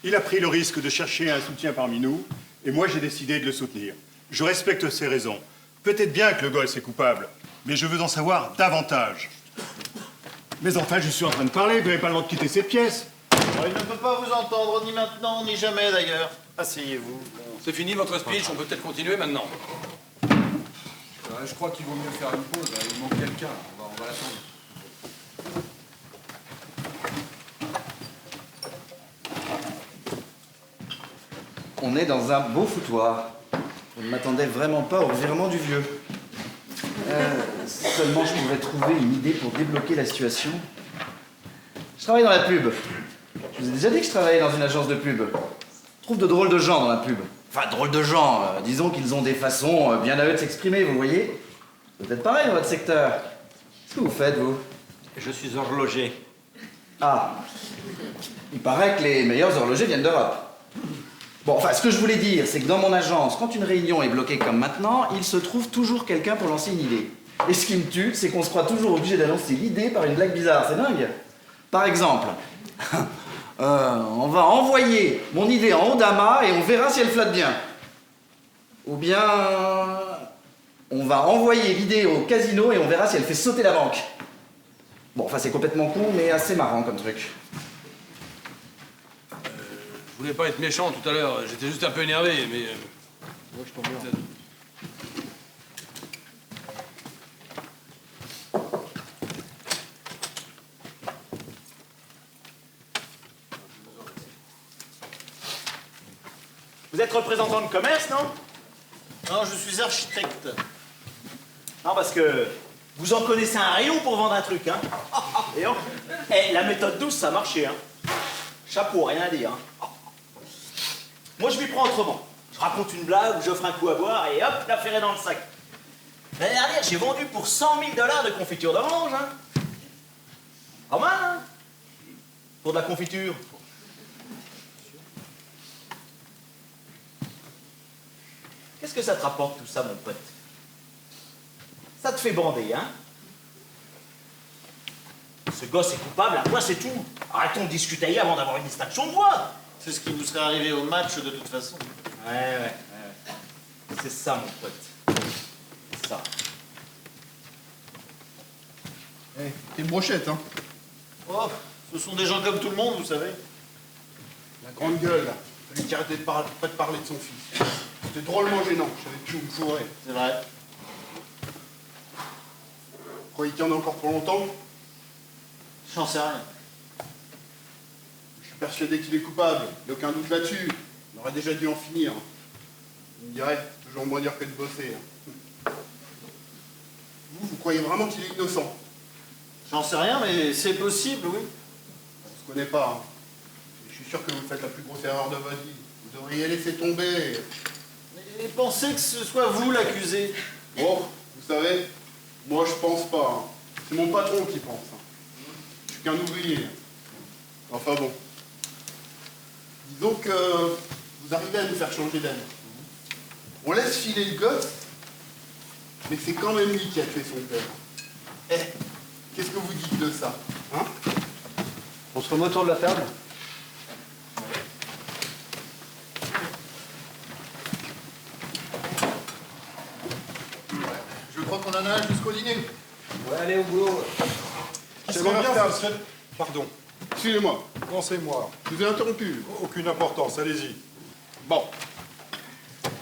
Il a pris le risque de chercher un soutien parmi nous, et moi j'ai décidé de le soutenir. Je respecte ses raisons. Peut-être bien que le gosse est coupable, mais je veux en savoir davantage. Mais enfin, je suis en train de parler, vous n'avez pas le droit de quitter cette pièce. Il ne peut pas vous entendre, ni maintenant, ni jamais d'ailleurs. Asseyez-vous. C'est fini votre speech, on peut peut-être continuer maintenant. Je crois qu'il vaut mieux faire une pause, là. Il manque quelqu'un, on va l'attendre. On est dans un beau foutoir. Je ne m'attendais vraiment pas au revirement du vieux. Seulement je pourrais trouver une idée pour débloquer la situation. Je travaille dans la pub. Je vous ai déjà dit que je travaillais dans une agence de pub. Je trouve de drôles de gens dans la pub. Enfin, drôles de gens. Disons qu'ils ont des façons bien à eux de s'exprimer, vous voyez. Peut-être pareil dans votre secteur. Qu'est-ce que vous faites, vous? Je suis horloger. Ah. Il paraît que les meilleurs horlogers viennent d'Europe. Bon, enfin, ce que je voulais dire, c'est que dans mon agence, quand une réunion est bloquée comme maintenant, il se trouve toujours quelqu'un pour lancer une idée. Et ce qui me tue, c'est qu'on se croit toujours obligé d'annoncer l'idée par une blague bizarre. C'est dingue. Par exemple, on va envoyer mon idée en haut d'amas et on verra si elle flotte bien. Ou bien, on va envoyer l'idée au casino et on verra si elle fait sauter la banque. Bon, enfin, c'est complètement con, mais assez marrant comme truc. Je voulais pas être méchant tout à l'heure, j'étais juste un peu énervé, mais... Moi, je t'emmerde. Vous êtes représentant de commerce, non? Non, je suis architecte. Non, parce que vous en connaissez un rayon pour vendre un truc, hein. Et oh, la méthode douce, ça a marché, hein. Chapeau, rien à dire, hein. Moi, je m'y prends autrement. Je raconte une blague, j'offre un coup à boire et hop, l'affaire est dans le sac. L'année dernière, j'ai vendu pour 100 000 $ de confiture d'orange, hein. Pas mal, hein. Pour de la confiture. Qu'est-ce que ça te rapporte tout ça, mon pote? Ça te fait bander, hein? Ce gosse est coupable, à moi c'est tout. Arrêtons de discuter avant d'avoir une distinction de voix. C'est ce qui vous serait arrivé au match de toute façon. Ouais. C'est ça, mon pote. C'est ça. T'es brochette, hein. Oh, ce sont des gens comme tout le monde, vous savez. La grande gueule, là. Fallait qu'il arrêtait pas de parler de son fils. C'était drôlement gênant, je savais plus où me fourrer. C'est vrai. Vous croyez qu'il y en a encore pour longtemps? J'en sais rien. Je suis persuadé qu'il est coupable, il n'y a aucun doute là-dessus. On aurait déjà dû en finir. On me dirait, toujours moins dire que de bosser. Vous croyez vraiment qu'il est innocent? J'en sais rien, mais c'est possible, oui. On se connaît pas. Hein. Et je suis sûr que vous faites la plus grosse erreur de votre vie. Vous devriez laisser tomber. Et pensez que ce soit vous l'accusé. Bon, vous savez, moi je pense pas. Hein. C'est mon patron qui pense. Hein. Je suis qu'un ouvrier. Enfin bon. Disons que vous arrivez à nous faire changer d'avis. On laisse filer le gosse, mais c'est quand même lui qui a tué son père. Eh, qu'est-ce que vous dites de ça, hein? On se remet autour de la table? Je crois qu'on en a un jusqu'au dîner. Ouais, allez au boulot. C'est bien, ça serait... Pardon. Excusez-moi, Non, c'est moi. je vous ai interrompu. Aucune importance, allez-y. Bon.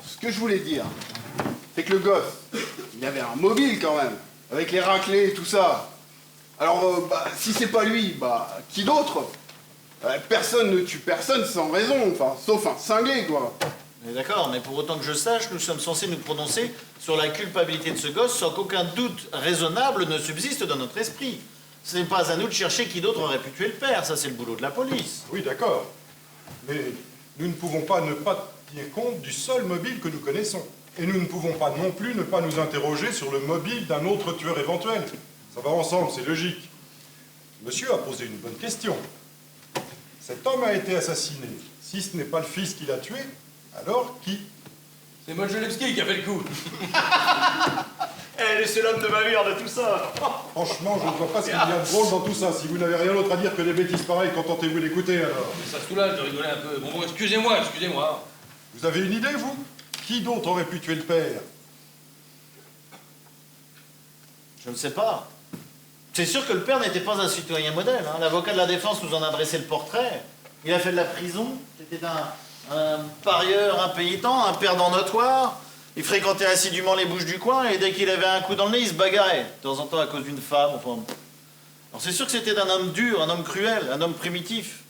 Ce que je voulais dire, c'est que le gosse, il avait un mobile quand même, avec les raclés et tout ça. Alors, si c'est pas lui, qui d'autre? Personne ne tue personne sans raison, enfin, sauf un cinglé, quoi. D'accord, mais pour autant que je sache, nous sommes censés nous prononcer sur la culpabilité de ce gosse sans qu'aucun doute raisonnable ne subsiste dans notre esprit. Ce n'est pas à nous de chercher qui d'autre aurait pu tuer le père, ça c'est le boulot de la police. Oui, d'accord. Mais nous ne pouvons pas ne pas tenir compte du seul mobile que nous connaissons. Et nous ne pouvons pas non plus ne pas nous interroger sur le mobile d'un autre tueur éventuel. Ça va ensemble, c'est logique. Monsieur a posé une bonne question. Cet homme a été assassiné. Si ce n'est pas le fils qui l'a tué, alors qui? C'est Modjelewski qui a fait le coup. Laissez l'homme de ma vie hors de tout ça. Franchement, je ne vois pas ce qu'il y a de drôle dans tout ça. Si vous n'avez rien d'autre à dire que des bêtises pareilles, contentez-vous d'écouter alors. Mais ça soulage de rigoler un peu. Bon, excusez-moi. Vous avez une idée, vous? Qui d'autre aurait pu tuer le père? Je ne sais pas. C'est sûr que le père n'était pas un citoyen modèle. Hein. L'avocat de la défense nous en a dressé le portrait. Il a fait de la prison. C'était un parieur impénitent, un perdant notoire. Il fréquentait assidûment les bouches du coin et dès qu'il avait un coup dans le nez, il se bagarrait. De temps en temps à cause d'une femme. Enfin... Alors c'est sûr que c'était un homme dur, un homme cruel, un homme primitif.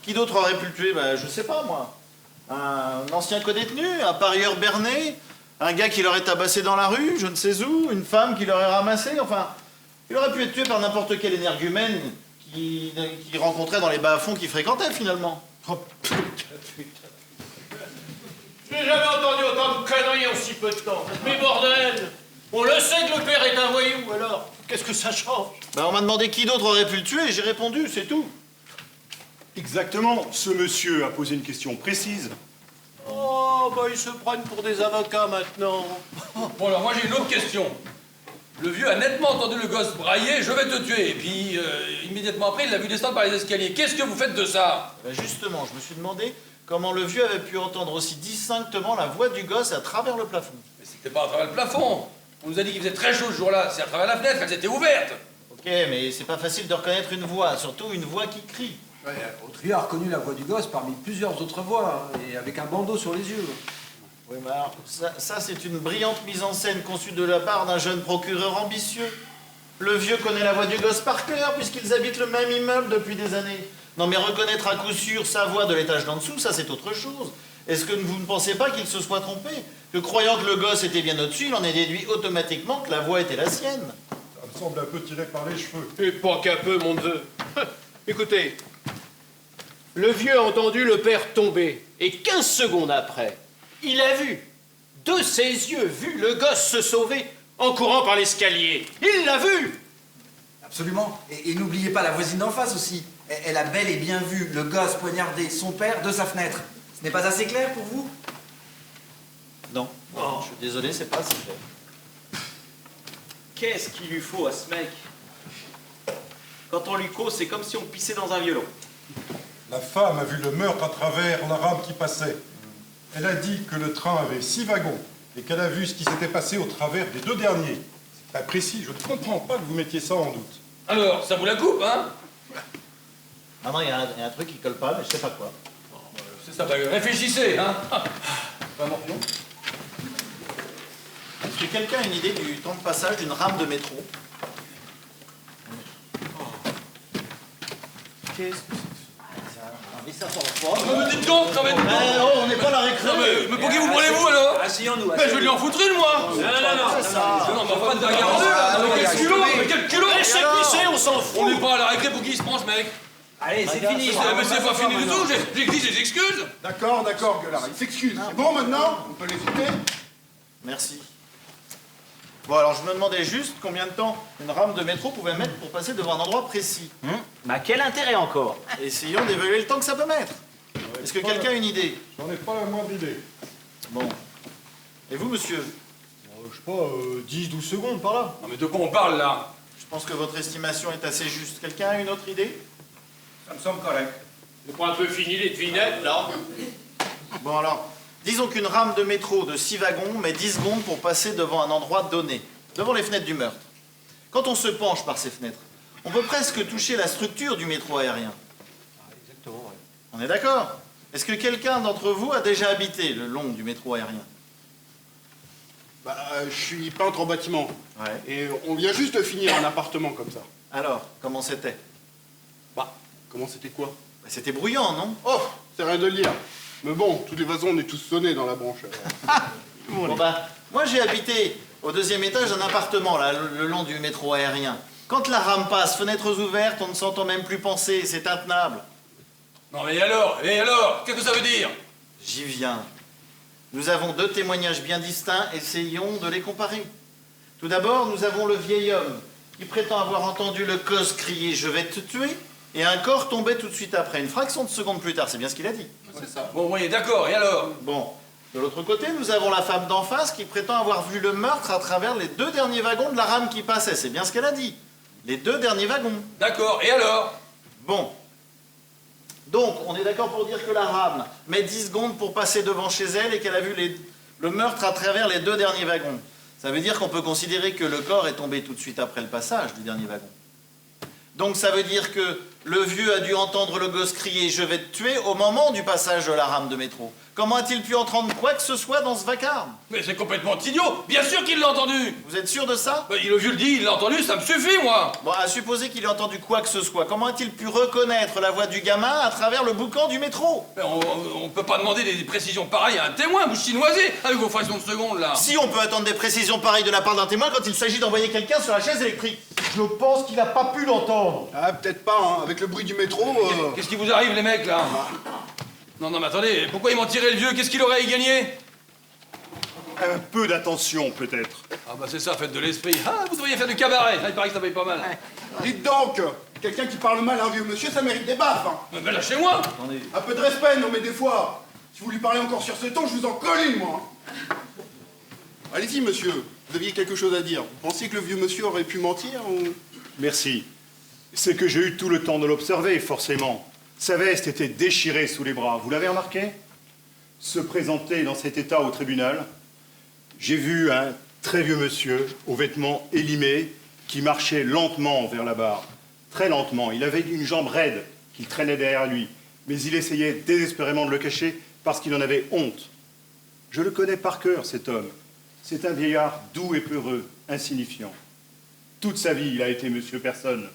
Qui d'autre aurait pu le tuer? Ben, je sais pas, moi. Un ancien codétenu, un parieur berné, un gars qui l'aurait tabassé dans la rue, je ne sais où, une femme qui l'aurait ramassé, enfin... Il aurait pu être tué par n'importe quel énergumène qui rencontrait dans les bas-fonds qu'il fréquentait, finalement. Oh, putain. J'ai jamais entendu autant de conneries en si peu de temps. Mais bordel, on le sait que le père est un voyou, alors qu'est-ce que ça change? Ben, on m'a demandé qui d'autre aurait pu le tuer et j'ai répondu, c'est tout. Exactement. Ce monsieur a posé une question précise. Oh, bah ils se prennent pour des avocats maintenant. Bon, alors moi j'ai une autre question. Le vieux a nettement entendu le gosse brailler, je vais te tuer. Et puis, immédiatement après, il l'a vu descendre par les escaliers. Qu'est-ce que vous faites de ça? Ben justement, je me suis demandé comment le vieux avait pu entendre aussi distinctement la voix du gosse à travers le plafond. Mais c'était pas à travers le plafond. On nous a dit qu'il faisait très chaud ce jour-là. C'est à travers la fenêtre, elles étaient ouvertes. Ok, mais c'est pas facile de reconnaître une voix, surtout une voix qui crie. Ouais, Autry a reconnu la voix du gosse parmi plusieurs autres voix, hein, et avec un bandeau sur les yeux. Oui, mais alors, ça c'est une brillante mise en scène conçue de la part d'un jeune procureur ambitieux. Le vieux connaît la voix du gosse par cœur, puisqu'ils habitent le même immeuble depuis des années. Non, mais reconnaître à coup sûr sa voix de l'étage d'en dessous, ça c'est autre chose. Est-ce que vous ne pensez pas qu'il se soit trompé? Que croyant que le gosse était bien au-dessus, il en est déduit automatiquement que la voix était la sienne. Ça me semble un peu tiré par les cheveux. Et pas qu'un peu, mon neveu. Écoutez, le vieux a entendu le père tomber, et 15 secondes après, il a vu, de ses yeux, le gosse se sauver en courant par l'escalier. Il l'a vu! Absolument. Et n'oubliez pas la voisine d'en face aussi. Elle a bel et bien vu le gosse poignarder son père de sa fenêtre. Ce n'est pas assez clair pour vous? Non, je suis désolé, c'est pas assez clair. Qu'est-ce qu'il lui faut à ce mec? Quand on lui cause, c'est comme si on pissait dans un violon. La femme a vu le meurtre à travers la rame qui passait. Elle a dit que le train avait 6 wagons et qu'elle a vu ce qui s'était passé au travers des 2 derniers. C'est très précis, je ne comprends pas que vous mettiez ça en doute. Alors, ça vous la coupe, hein? Ah non, il y a un truc qui colle pas, mais je sais pas quoi. C'est ça, bah, réfléchissez, hein? Pas morpion. Est-ce que quelqu'un a une idée du temps de passage d'une rame de métro? Qu'est-ce que c'est? Mais ça sort pas. Mais dites donc, non mais... Oh, on n'est pas à la récré. Mais pour qui vous prenez-vous, alors? Asseyons-nous, Mais je vais lui en foutre une, moi! Non, Non, mais enfin, de bagarre en deux, là! Mais quel culot! Mais quel culot! laissez pisser, on s'en fout! On n'est pas à la récré pour qui il se prend, ce mec! Allez, c'est fini! Mais c'est pas fini du tout, j'exige des excuses! D'accord, Gueulard, il s'excuse. C'est bon maintenant? On peut l'écouter? Merci. Bon, alors je me demandais juste combien de temps une rame de métro pouvait mettre pour passer devant un endroit précis. Bah quel intérêt encore? Essayons d'évaluer le temps que ça peut mettre. Est-ce que quelqu'un a une idée? J'en ai pas la moindre idée. Bon. Et vous, monsieur? Je sais pas, 10-12 secondes par là. Non mais de quoi on parle, là? Je pense que votre estimation est assez juste. Quelqu'un a une autre idée? Ça me semble correct. C'est pas un peu fini les devinettes, là? Bon alors, disons qu'une rame de métro de 6 wagons met 10 secondes pour passer devant un endroit donné, devant les fenêtres du meurtre. Quand on se penche par ces fenêtres, on peut presque toucher la structure du métro aérien. Exactement, ouais. On est d'accord? Est-ce que quelqu'un d'entre vous a déjà habité le long du métro aérien? Bah, je suis peintre en bâtiment. Ouais. Et on vient juste de finir un appartement comme ça. Alors, comment c'était? Bah, comment c'était quoi? Bah, c'était bruyant, non? Oh, c'est rien de le dire. Mais bon, de toutes les façons, on est tous sonnés dans la branche. Bon bah, moi j'ai habité au 2e étage d'un appartement, là, le long du métro aérien. Quand la rame passe, fenêtres ouvertes, on ne s'entend même plus penser, c'est intenable. Non mais et alors? Qu'est-ce que ça veut dire? J'y viens. Nous avons 2 témoignages bien distincts, essayons de les comparer. Tout d'abord, nous avons le vieil homme qui prétend avoir entendu le gosse crier « Je vais te tuer » et un corps tombait tout de suite après, une fraction de seconde plus tard, c'est bien ce qu'il a dit. C'est ça. Bon, oui, d'accord, et alors? Bon, de l'autre côté, nous avons la femme d'en face qui prétend avoir vu le meurtre à travers les 2 derniers wagons de la rame qui passait, c'est bien ce qu'elle a dit. Les 2 derniers wagons. D'accord, et alors? Bon. Donc, on est d'accord pour dire que la rame met 10 secondes pour passer devant chez elle et qu'elle a vu le meurtre à travers les 2 derniers wagons. Ça veut dire qu'on peut considérer que le corps est tombé tout de suite après le passage du dernier wagon. Donc ça veut dire que le vieux a dû entendre le gosse crier « Je vais te tuer » au moment du passage de la rame de métro. Comment a-t-il pu entendre quoi que ce soit dans ce vacarme? Mais c'est complètement idiot. Bien sûr qu'il l'a entendu. Vous êtes sûr de ça? Le vieux le dit, il l'a entendu, ça me suffit, moi. Bon, à supposer qu'il ait entendu quoi que ce soit, comment a-t-il pu reconnaître la voix du gamin à travers le boucan du métro? Mais on peut pas demander des précisions pareilles à un témoin, vous chinoisez, avec vos fractions de seconde, là. Si on peut attendre des précisions pareilles de la part d'un témoin quand il s'agit d'envoyer quelqu'un sur la chaise électrique. Je pense qu'il n'a pas pu l'entendre. Ah, peut-être pas, hein. Avec le bruit du métro... Qu'est-ce qui vous arrive, les mecs, là? Non, mais attendez, pourquoi ils m'ont tiré le vieux? Qu'est-ce qu'il aurait y gagné? Un peu d'attention, peut-être. Ah bah c'est ça, faites de l'esprit. Ah, vous devriez faire du cabaret. Ah, il paraît que ça paye pas mal. Dites donc, quelqu'un qui parle mal à un vieux monsieur, ça mérite des baffes, hein. Mais lâchez-moi. Un peu de respect, non mais des fois, si vous lui parlez encore sur ce ton, je vous en colle une, moi. Allez-y, monsieur, vous aviez quelque chose à dire. Vous pensez que le vieux monsieur aurait pu mentir ou... Merci. C'est que j'ai eu tout le temps de l'observer, forcément. Sa veste était déchirée sous les bras. Vous l'avez remarqué? Se présenter dans cet état au tribunal, j'ai vu un très vieux monsieur, aux vêtements élimés, qui marchait lentement vers la barre. Très lentement. Il avait une jambe raide qu'il traînait derrière lui. Mais il essayait désespérément de le cacher parce qu'il en avait honte. Je le connais par cœur, cet homme. C'est un vieillard doux et peureux, insignifiant. Toute sa vie, il a été monsieur personne.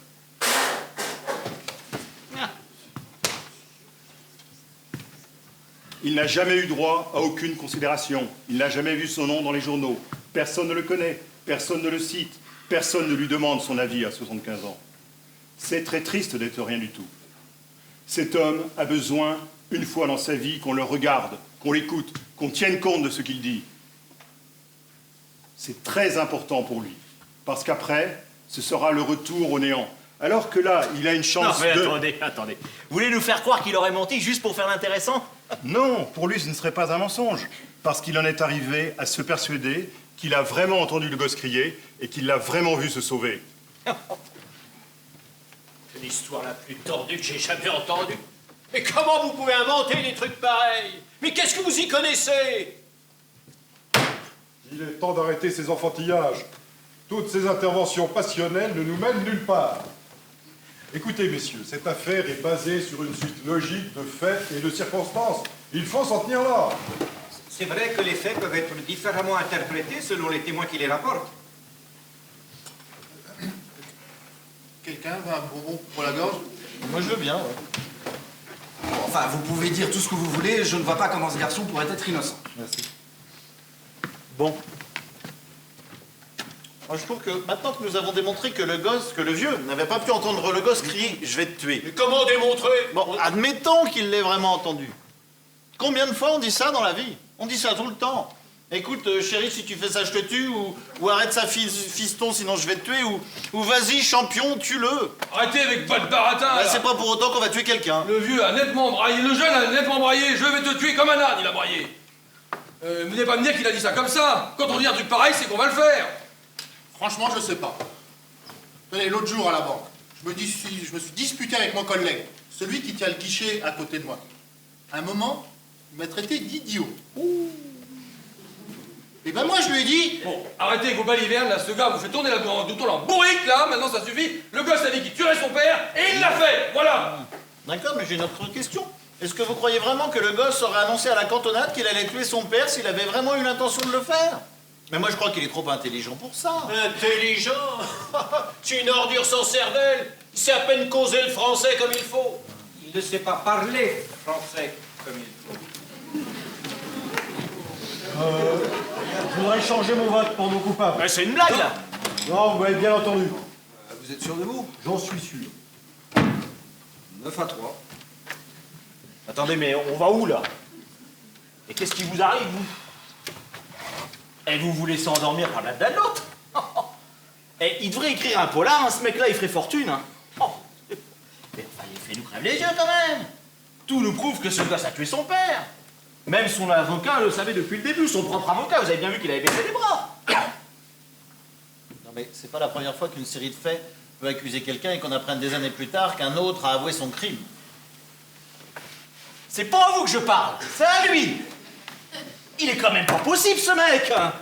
Il n'a jamais eu droit à aucune considération. Il n'a jamais vu son nom dans les journaux. Personne ne le connaît, personne ne le cite, personne ne lui demande son avis à 75 ans. C'est très triste d'être rien du tout. Cet homme a besoin, une fois dans sa vie, qu'on le regarde, qu'on l'écoute, qu'on tienne compte de ce qu'il dit. C'est très important pour lui, parce qu'après, ce sera le retour au néant. Alors que là, il a une chance non, mais de... attendez. Vous voulez nous faire croire qu'il aurait menti juste pour faire l'intéressant? Non, pour lui, ce ne serait pas un mensonge, parce qu'il en est arrivé à se persuader qu'il a vraiment entendu le gosse crier et qu'il l'a vraiment vu se sauver. C'est l'histoire la plus tordue que j'ai jamais entendue. Mais comment vous pouvez inventer des trucs pareils? Mais qu'est-ce que vous y connaissez? Il est temps d'arrêter ces enfantillages. Toutes ces interventions passionnelles ne nous mènent nulle part. Écoutez, messieurs, cette affaire est basée sur une suite logique de faits et de circonstances. Il faut s'en tenir là. C'est vrai que les faits peuvent être différemment interprétés selon les témoins qui les rapportent. Quelqu'un veut un bonbon pour la gorge? Moi, je veux bien, ouais. Enfin, vous pouvez dire tout ce que vous voulez, je ne vois pas comment ce garçon pourrait être innocent. Merci. Bon. Moi, je trouve que maintenant que nous avons démontré que le vieux, n'avait pas pu entendre le gosse crier « Je vais te tuer ». Mais comment démontrer? Bon, admettons qu'il l'ait vraiment entendu. Combien de fois on dit ça dans la vie? On dit ça tout le temps. Écoute, chérie, si tu fais ça, je te tue, ou arrête ça, fiston, sinon je vais te tuer, ou vas-y, champion, tue-le. Arrêtez avec votre baratin, Bah, là. c'est pas pour autant qu'on va tuer quelqu'un. Le vieux a nettement braillé, le jeune a nettement braillé. Je vais te tuer comme un âne, il a braillé. Venez pas me dire qu'il a dit ça comme ça. Quand on dit un truc pareil, c'est qu'on va le faire. Franchement, je sais pas. Tenez, l'autre jour à la banque, je me suis disputé avec mon collègue, celui qui tient le guichet à côté de moi. À un moment, il m'a traité d'idiot. Et ben moi, je lui ai dit... Bon, arrêtez avec vos balivernes, là, ce gars vous fait tourner la douton en bourrique, là, maintenant ça suffit. Le gosse a dit qu'il tuerait son père, et il l'a fait, voilà. D'accord, mais j'ai une autre question. Est-ce que vous croyez vraiment que le gosse aurait annoncé à la cantonade qu'il allait tuer son père s'il avait vraiment eu l'intention de le faire? Mais moi, je crois qu'il est trop intelligent pour ça. Intelligent? Tu une ordure sans cervelle. Il sait à peine causer le français comme il faut. Il ne sait pas parler français comme il faut. Je voudrais changer mon vote pour nos coupables. C'est une blague, là. Non, vous m'avez bien entendu. Vous êtes sûr de vous? J'en suis sûr. 9 à 3. Attendez, mais on va où, là? Et qu'est-ce qui vous arrive, vous? Et vous vous laissez endormir par la de l'autre? Et il devrait écrire un polar, hein, ce mec-là, il ferait fortune, hein. Oh. Mais enfin, il fait nous crève les yeux, quand même. Tout nous prouve que ce gosse a tué son père. Même son avocat le savait depuis le début, son propre avocat. Vous avez bien vu qu'il avait baissé les bras. Non, mais c'est pas la première fois qu'une série de faits peut accuser quelqu'un et qu'on apprenne des années plus tard qu'un autre a avoué son crime. C'est pas à vous que je parle, c'est à lui. Il est quand même pas possible, ce mec, hein.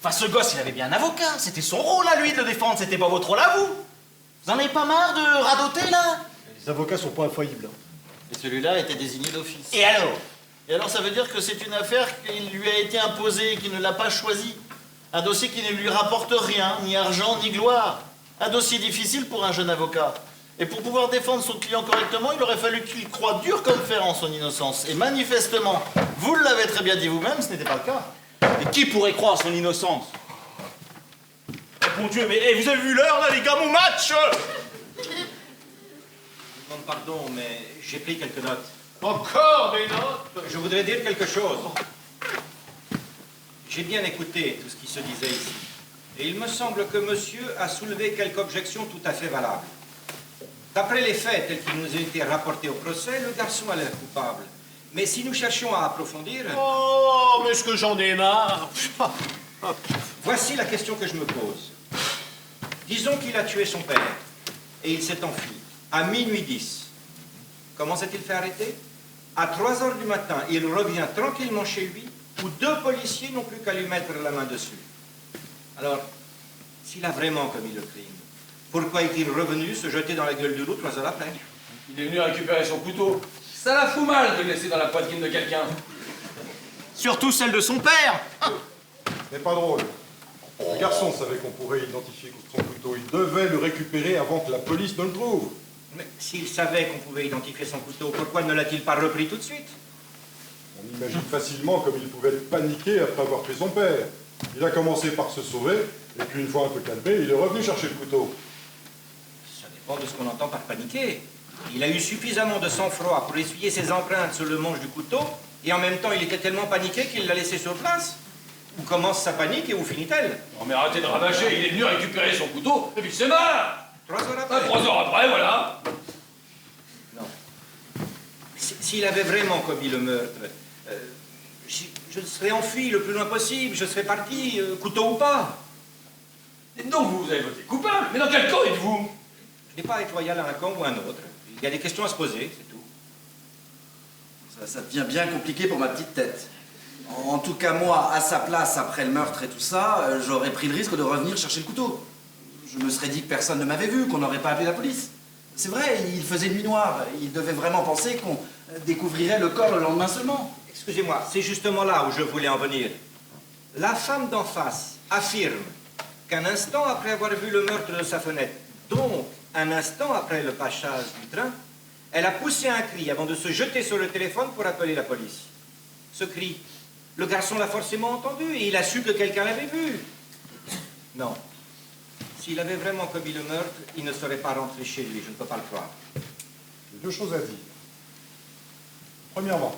Enfin, ce gosse, il avait bien un avocat. C'était son rôle à lui de le défendre, c'était pas votre rôle à vous. Vous en avez pas marre de radoter, là? Les avocats sont pas infaillibles. Et celui-là a été désigné d'office. Et alors? Et alors ça veut dire que c'est une affaire qui lui a été imposée, qu'il ne l'a pas choisie. Un dossier qui ne lui rapporte rien, ni argent, ni gloire. Un dossier difficile pour un jeune avocat. Et pour pouvoir défendre son client correctement, il aurait fallu qu'il croie dur comme fer en son innocence. Et manifestement, vous l'avez très bien dit vous-même, ce n'était pas le cas. Et qui pourrait croire en son innocence? Mon Dieu, mais vous avez vu l'heure, là, les gars, mon match? Je vous demande pardon, mais j'ai pris quelques notes. Encore des notes? Je voudrais dire quelque chose. J'ai bien écouté tout ce qui se disait ici. Et il me semble que monsieur a soulevé quelques objections tout à fait valables. D'après les faits tels qu'ils nous ont été rapportés au procès, le garçon a l'air coupable. Mais si nous cherchions à approfondir... Oh, mais est-ce que j'en ai marre? Voici la question que je me pose. Disons qu'il a tué son père et il s'est enfui à minuit 10. Comment s'est-il fait arrêter? À 3 heures du matin, il revient tranquillement chez lui où 2 policiers n'ont plus qu'à lui mettre la main dessus. Alors, s'il a vraiment commis le crime, pourquoi est-il revenu se jeter dans la gueule du loup 3 heures après? Il est venu récupérer son couteau. Ça la fout mal de le laisser dans la poitrine de quelqu'un. Surtout celle de son père. Mais pas drôle. Le garçon savait qu'on pourrait identifier son couteau. Il devait le récupérer avant que la police ne le trouve. Mais s'il savait qu'on pouvait identifier son couteau, pourquoi ne l'a-t-il pas repris tout de suite? On imagine facilement comme il pouvait paniquer après avoir tué son père. Il a commencé par se sauver, et puis une fois un peu calmé, il est revenu chercher le couteau. Ça dépend de ce qu'on entend par paniquer. Il a eu suffisamment de sang-froid pour essuyer ses empreintes sur le manche du couteau, et en même temps, il était tellement paniqué qu'il l'a laissé sur place. Où commence sa panique et où finit-elle? Non mais arrêtez de rabâcher, il est venu récupérer son couteau, et puis c'est mort. 3 heures après. 3 heures après, voilà. Non. S'il avait vraiment commis le meurtre, je serais enfui le plus loin possible, je serais parti, couteau ou pas. Et donc vous avez voté coupable, mais dans quel camp êtes-vous? Je n'ai pas à être loyal à un camp ou à un autre. Il y a des questions à se poser, c'est tout. Ça devient bien compliqué pour ma petite tête. En tout cas, moi, à sa place, après le meurtre et tout ça, j'aurais pris le risque de revenir chercher le couteau. Je me serais dit que personne ne m'avait vu, qu'on n'aurait pas appelé la police. C'est vrai, il faisait nuit noire. Il devait vraiment penser qu'on découvrirait le corps le lendemain seulement. Excusez-moi, c'est justement là où je voulais en venir. La femme d'en face affirme qu'un instant après avoir vu le meurtre de sa fenêtre, donc un instant après le passage du train, elle a poussé un cri avant de se jeter sur le téléphone pour appeler la police. Ce cri, le garçon l'a forcément entendu et il a su que quelqu'un l'avait vu. Non. S'il avait vraiment commis le meurtre, il ne serait pas rentré chez lui, je ne peux pas le croire. J'ai 2 choses à dire. Premièrement,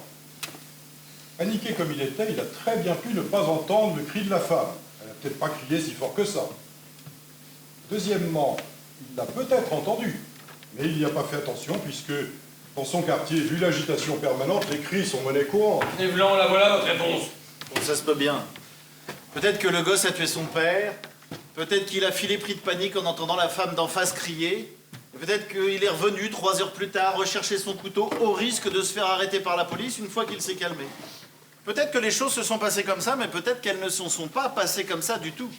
paniqué comme il était, il a très bien pu ne pas entendre le cri de la femme. Elle n'a peut-être pas crié si fort que ça. Deuxièmement, il l'a peut-être entendu, mais il n'y a pas fait attention puisque dans son quartier, vu l'agitation permanente, les cris sont monnaie courante. Et Blanc, la voilà votre réponse. Bon, ça se peut bien. Peut-être que le gosse a tué son père, peut-être qu'il a filé pris de panique en entendant la femme d'en face crier, et peut-être qu'il est revenu 3 heures plus tard rechercher son couteau au risque de se faire arrêter par la police une fois qu'il s'est calmé. Peut-être que les choses se sont passées comme ça, mais peut-être qu'elles ne se sont pas passées comme ça du tout.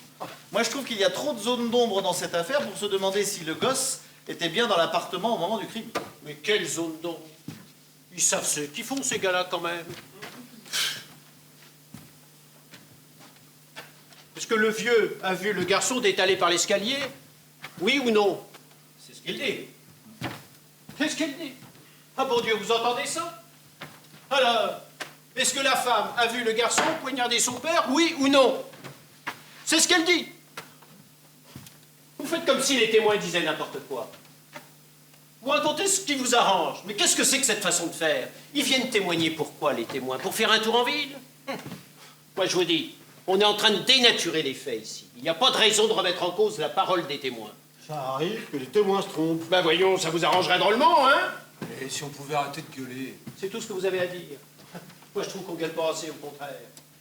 Moi, je trouve qu'il y a trop de zones d'ombre dans cette affaire pour se demander si le gosse était bien dans l'appartement au moment du crime. Mais quelle zone d'ombre? Ils savent ce qu'ils font, ces gars-là, quand même. Est-ce que le vieux a vu le garçon détalé par l'escalier? Oui ou non? C'est ce qu'il dit. Qu'est-ce qu'elle dit? Ah bon Dieu, vous entendez ça? Alors, est-ce que la femme a vu le garçon poignarder son père? Oui ou non? C'est ce qu'elle dit. Vous faites comme si les témoins disaient n'importe quoi. Vous racontez ce qui vous arrange. Mais qu'est-ce que c'est que cette façon de faire? Ils viennent témoigner pourquoi, les témoins? Pour faire un tour en ville? Moi, je vous dis, on est en train de dénaturer les faits ici. Il n'y a pas de raison de remettre en cause la parole des témoins. Ça arrive que les témoins se trompent. Ben voyons, ça vous arrangerait drôlement, hein? Et si on pouvait arrêter de gueuler? C'est tout ce que vous avez à dire. Moi, je trouve qu'on gueule pas assez, au contraire.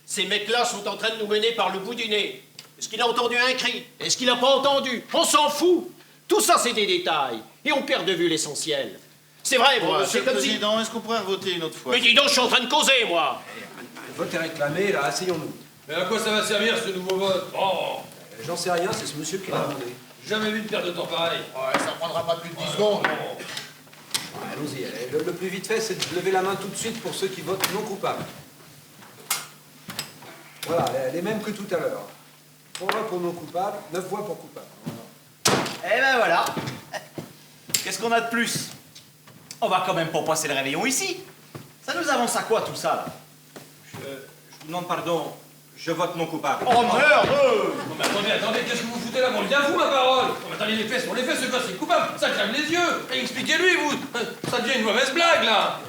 Ces mecs-là sont en train de nous mener par le bout du nez. Est-ce qu'il a entendu un cri? Est-ce qu'il n'a pas entendu? On s'en fout. Tout ça, c'est des détails. Et on perd de vue l'essentiel. C'est vrai, moi. Monsieur C'est le comme si... Président, est-ce qu'on pourrait voter une autre fois? Mais dis donc, je suis en train de causer, moi. Le vote est réclamé, là, asseyons-nous. Mais à quoi ça va servir ce nouveau vote? Oh, J'en sais rien, c'est ce monsieur qui l'a demandé. jamais vu de perte de temps pareil. Ouais, ça prendra pas plus de 10 secondes. Ouais, allons-y, allez. Le plus vite fait, c'est de lever la main tout de suite pour ceux qui votent non coupables. Voilà, les mêmes que tout à l'heure. 3 voix pour non coupables, 9 voix pour coupables. Eh ben voilà. Qu'est-ce qu'on a de plus? On va quand même pas passer le réveillon ici. Ça nous avance à quoi tout ça là? Je vous demande pardon, je vote non coupable. Oh merde! Non mais attendez, qu'est-ce que vous foutez là? Bon, bien vous ma parole! Non mais attendez, les faits sont les faits, ce gosse est coupable, ça crève les yeux! Et expliquez-lui, vous! Ça devient une mauvaise blague là!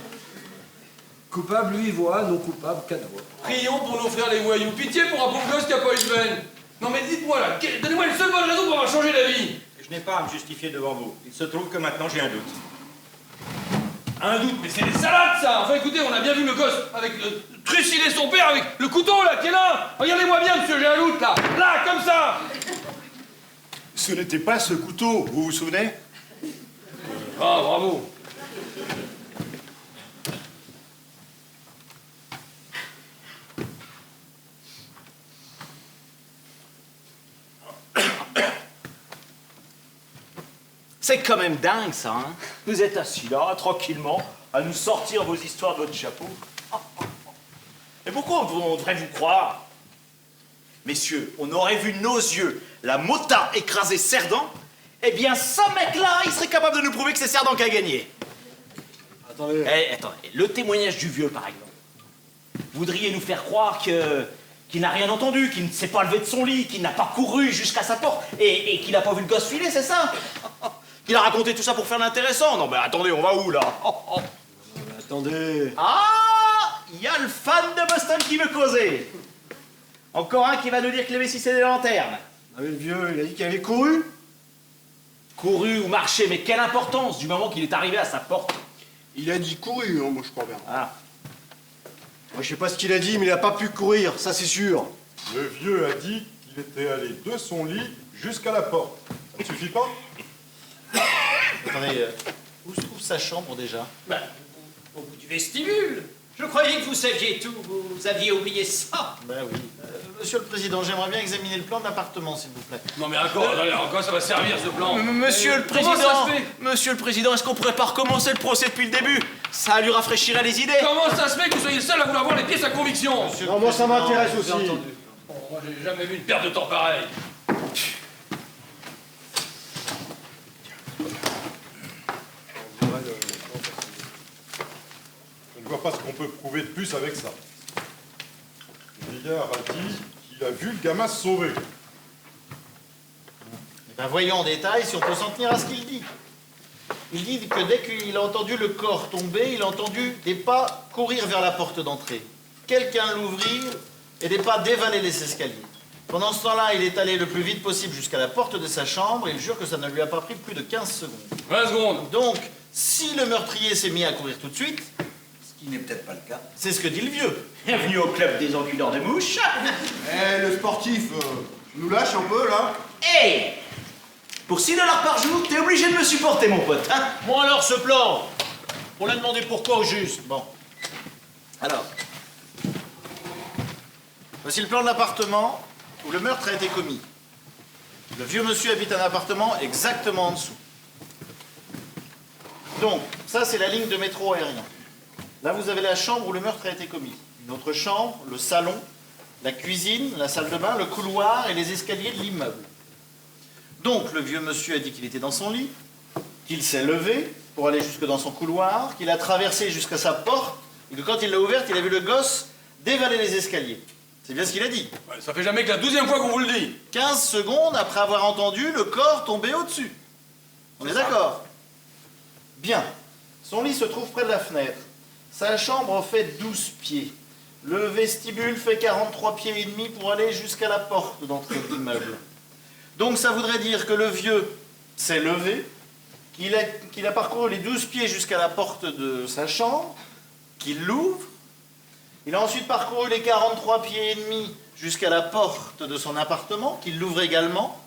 Coupable, 8 voix, non coupable, 4 voix. Prions pour nos frères les voyous, pitié pour un pauvre gosse qui a pas eu de veine! Non mais dites-moi là, donnez-moi une seule bonne raison pour avoir changé d'avis! Je n'ai pas à me justifier devant vous. Il se trouve que maintenant j'ai un doute. Un doute, mais c'est des salades ça! Enfin écoutez, on a bien vu le gosse avec trucider son père avec le couteau là qui est là! Regardez-moi bien monsieur, j'ai un doute là! Là, comme ça! Ce n'était pas ce couteau, vous vous souvenez? Ah, bravo! C'est quand même dingue ça, hein? Vous êtes assis là, tranquillement, à nous sortir vos histoires de votre chapeau. Mais pourquoi on devrait vous croire? Messieurs, on aurait vu de nos yeux la motard écraser Cerdan, eh bien ce mec-là, il serait capable de nous prouver que c'est Cerdan qui a gagné. Attendez. Attendez, le témoignage du vieux par exemple. Vous voudriez nous faire croire qu'il n'a rien entendu, qu'il ne s'est pas levé de son lit, qu'il n'a pas couru jusqu'à sa porte et qu'il n'a pas vu le gosse filer, c'est ça? Qu'il a raconté tout ça pour faire l'intéressant? Non mais attendez, on va où là? Attendez. Ah! Il y a le fan de Boston qui veut causer. Encore un qui va nous dire que les Messi c'est des lanternes. Ah, mais le vieux, il a dit qu'il avait couru. Couru ou marché, mais quelle importance du moment qu'il est arrivé à sa porte? Il a dit couru, hein, moi je crois bien. Ah. Moi, je sais pas ce qu'il a dit, mais il a pas pu courir, ça c'est sûr. Le vieux a dit qu'il était allé de son lit jusqu'à la porte. Ça ne suffit pas? Attendez, où se trouve sa chambre déjà? Ben, au bout du vestibule. Je croyais que vous saviez tout, vous aviez oublié ça. Ben oui. Monsieur le Président, j'aimerais bien examiner le plan de l'appartement, s'il vous plaît. Non mais encore ça va servir ce plan. Monsieur le Comment Président, ça se fait? Monsieur le Président, est-ce qu'on pourrait pas recommencer le procès depuis le début? Ça lui rafraîchirait les idées. Comment ça se fait que vous soyez le seul à vouloir voir les pièces à conviction? Non, moi ça m'intéresse aussi. Bon, moi j'ai jamais vu une perte de temps pareille. Je ne vois pas ce qu'on peut prouver de plus avec ça. Le vieillard a dit qu'il a vu le gamin se sauver. Eh ben voyons en détail si on peut s'en tenir à ce qu'il dit. Il dit que dès qu'il a entendu le corps tomber, il a entendu des pas courir vers la porte d'entrée. Quelqu'un l'ouvrir et des pas dévaler les escaliers. Pendant ce temps-là, il est allé le plus vite possible jusqu'à la porte de sa chambre et il jure que ça ne lui a pas pris plus de 15 secondes. 20 secondes. Donc, si le meurtrier s'est mis à courir tout de suite, Ce qui n'est peut-être pas le cas. c'est ce que dit le vieux. Bienvenue au club des enculeurs de mouches. Eh, le sportif, tu nous lâches un peu là? Hé! Pour 6 $ par jour, t'es obligé de me supporter, mon pote, hein? Bon alors, ce plan, on l'a demandé pourquoi au juste. Bon. Alors, voici le plan de l'appartement où le meurtre a été commis. Le vieux monsieur habite un appartement exactement en dessous. Donc, ça c'est la ligne de métro aérien. Là, vous avez la chambre où le meurtre a été commis. Une autre chambre, le salon, la cuisine, la salle de bain, le couloir et les escaliers de l'immeuble. Donc, le vieux monsieur a dit qu'il était dans son lit, qu'il s'est levé pour aller jusque dans son couloir, qu'il a traversé jusqu'à sa porte, et que quand il l'a ouverte, il a vu le gosse dévaler les escaliers. C'est bien ce qu'il a dit. Ouais, ça fait jamais que la 12e fois qu'on vous le dit. 15 secondes après avoir entendu le corps tomber au-dessus. On est d'accord? Bien. Son lit se trouve près de la fenêtre. Sa chambre fait 12 pieds. Le vestibule fait 43 pieds et demi pour aller jusqu'à la porte d'entrée de l'immeuble. Donc ça voudrait dire que le vieux s'est levé, qu'il a parcouru les 12 pieds jusqu'à la porte de sa chambre, qu'il l'ouvre. Il a ensuite parcouru les 43 pieds et demi jusqu'à la porte de son appartement, qu'il l'ouvre également.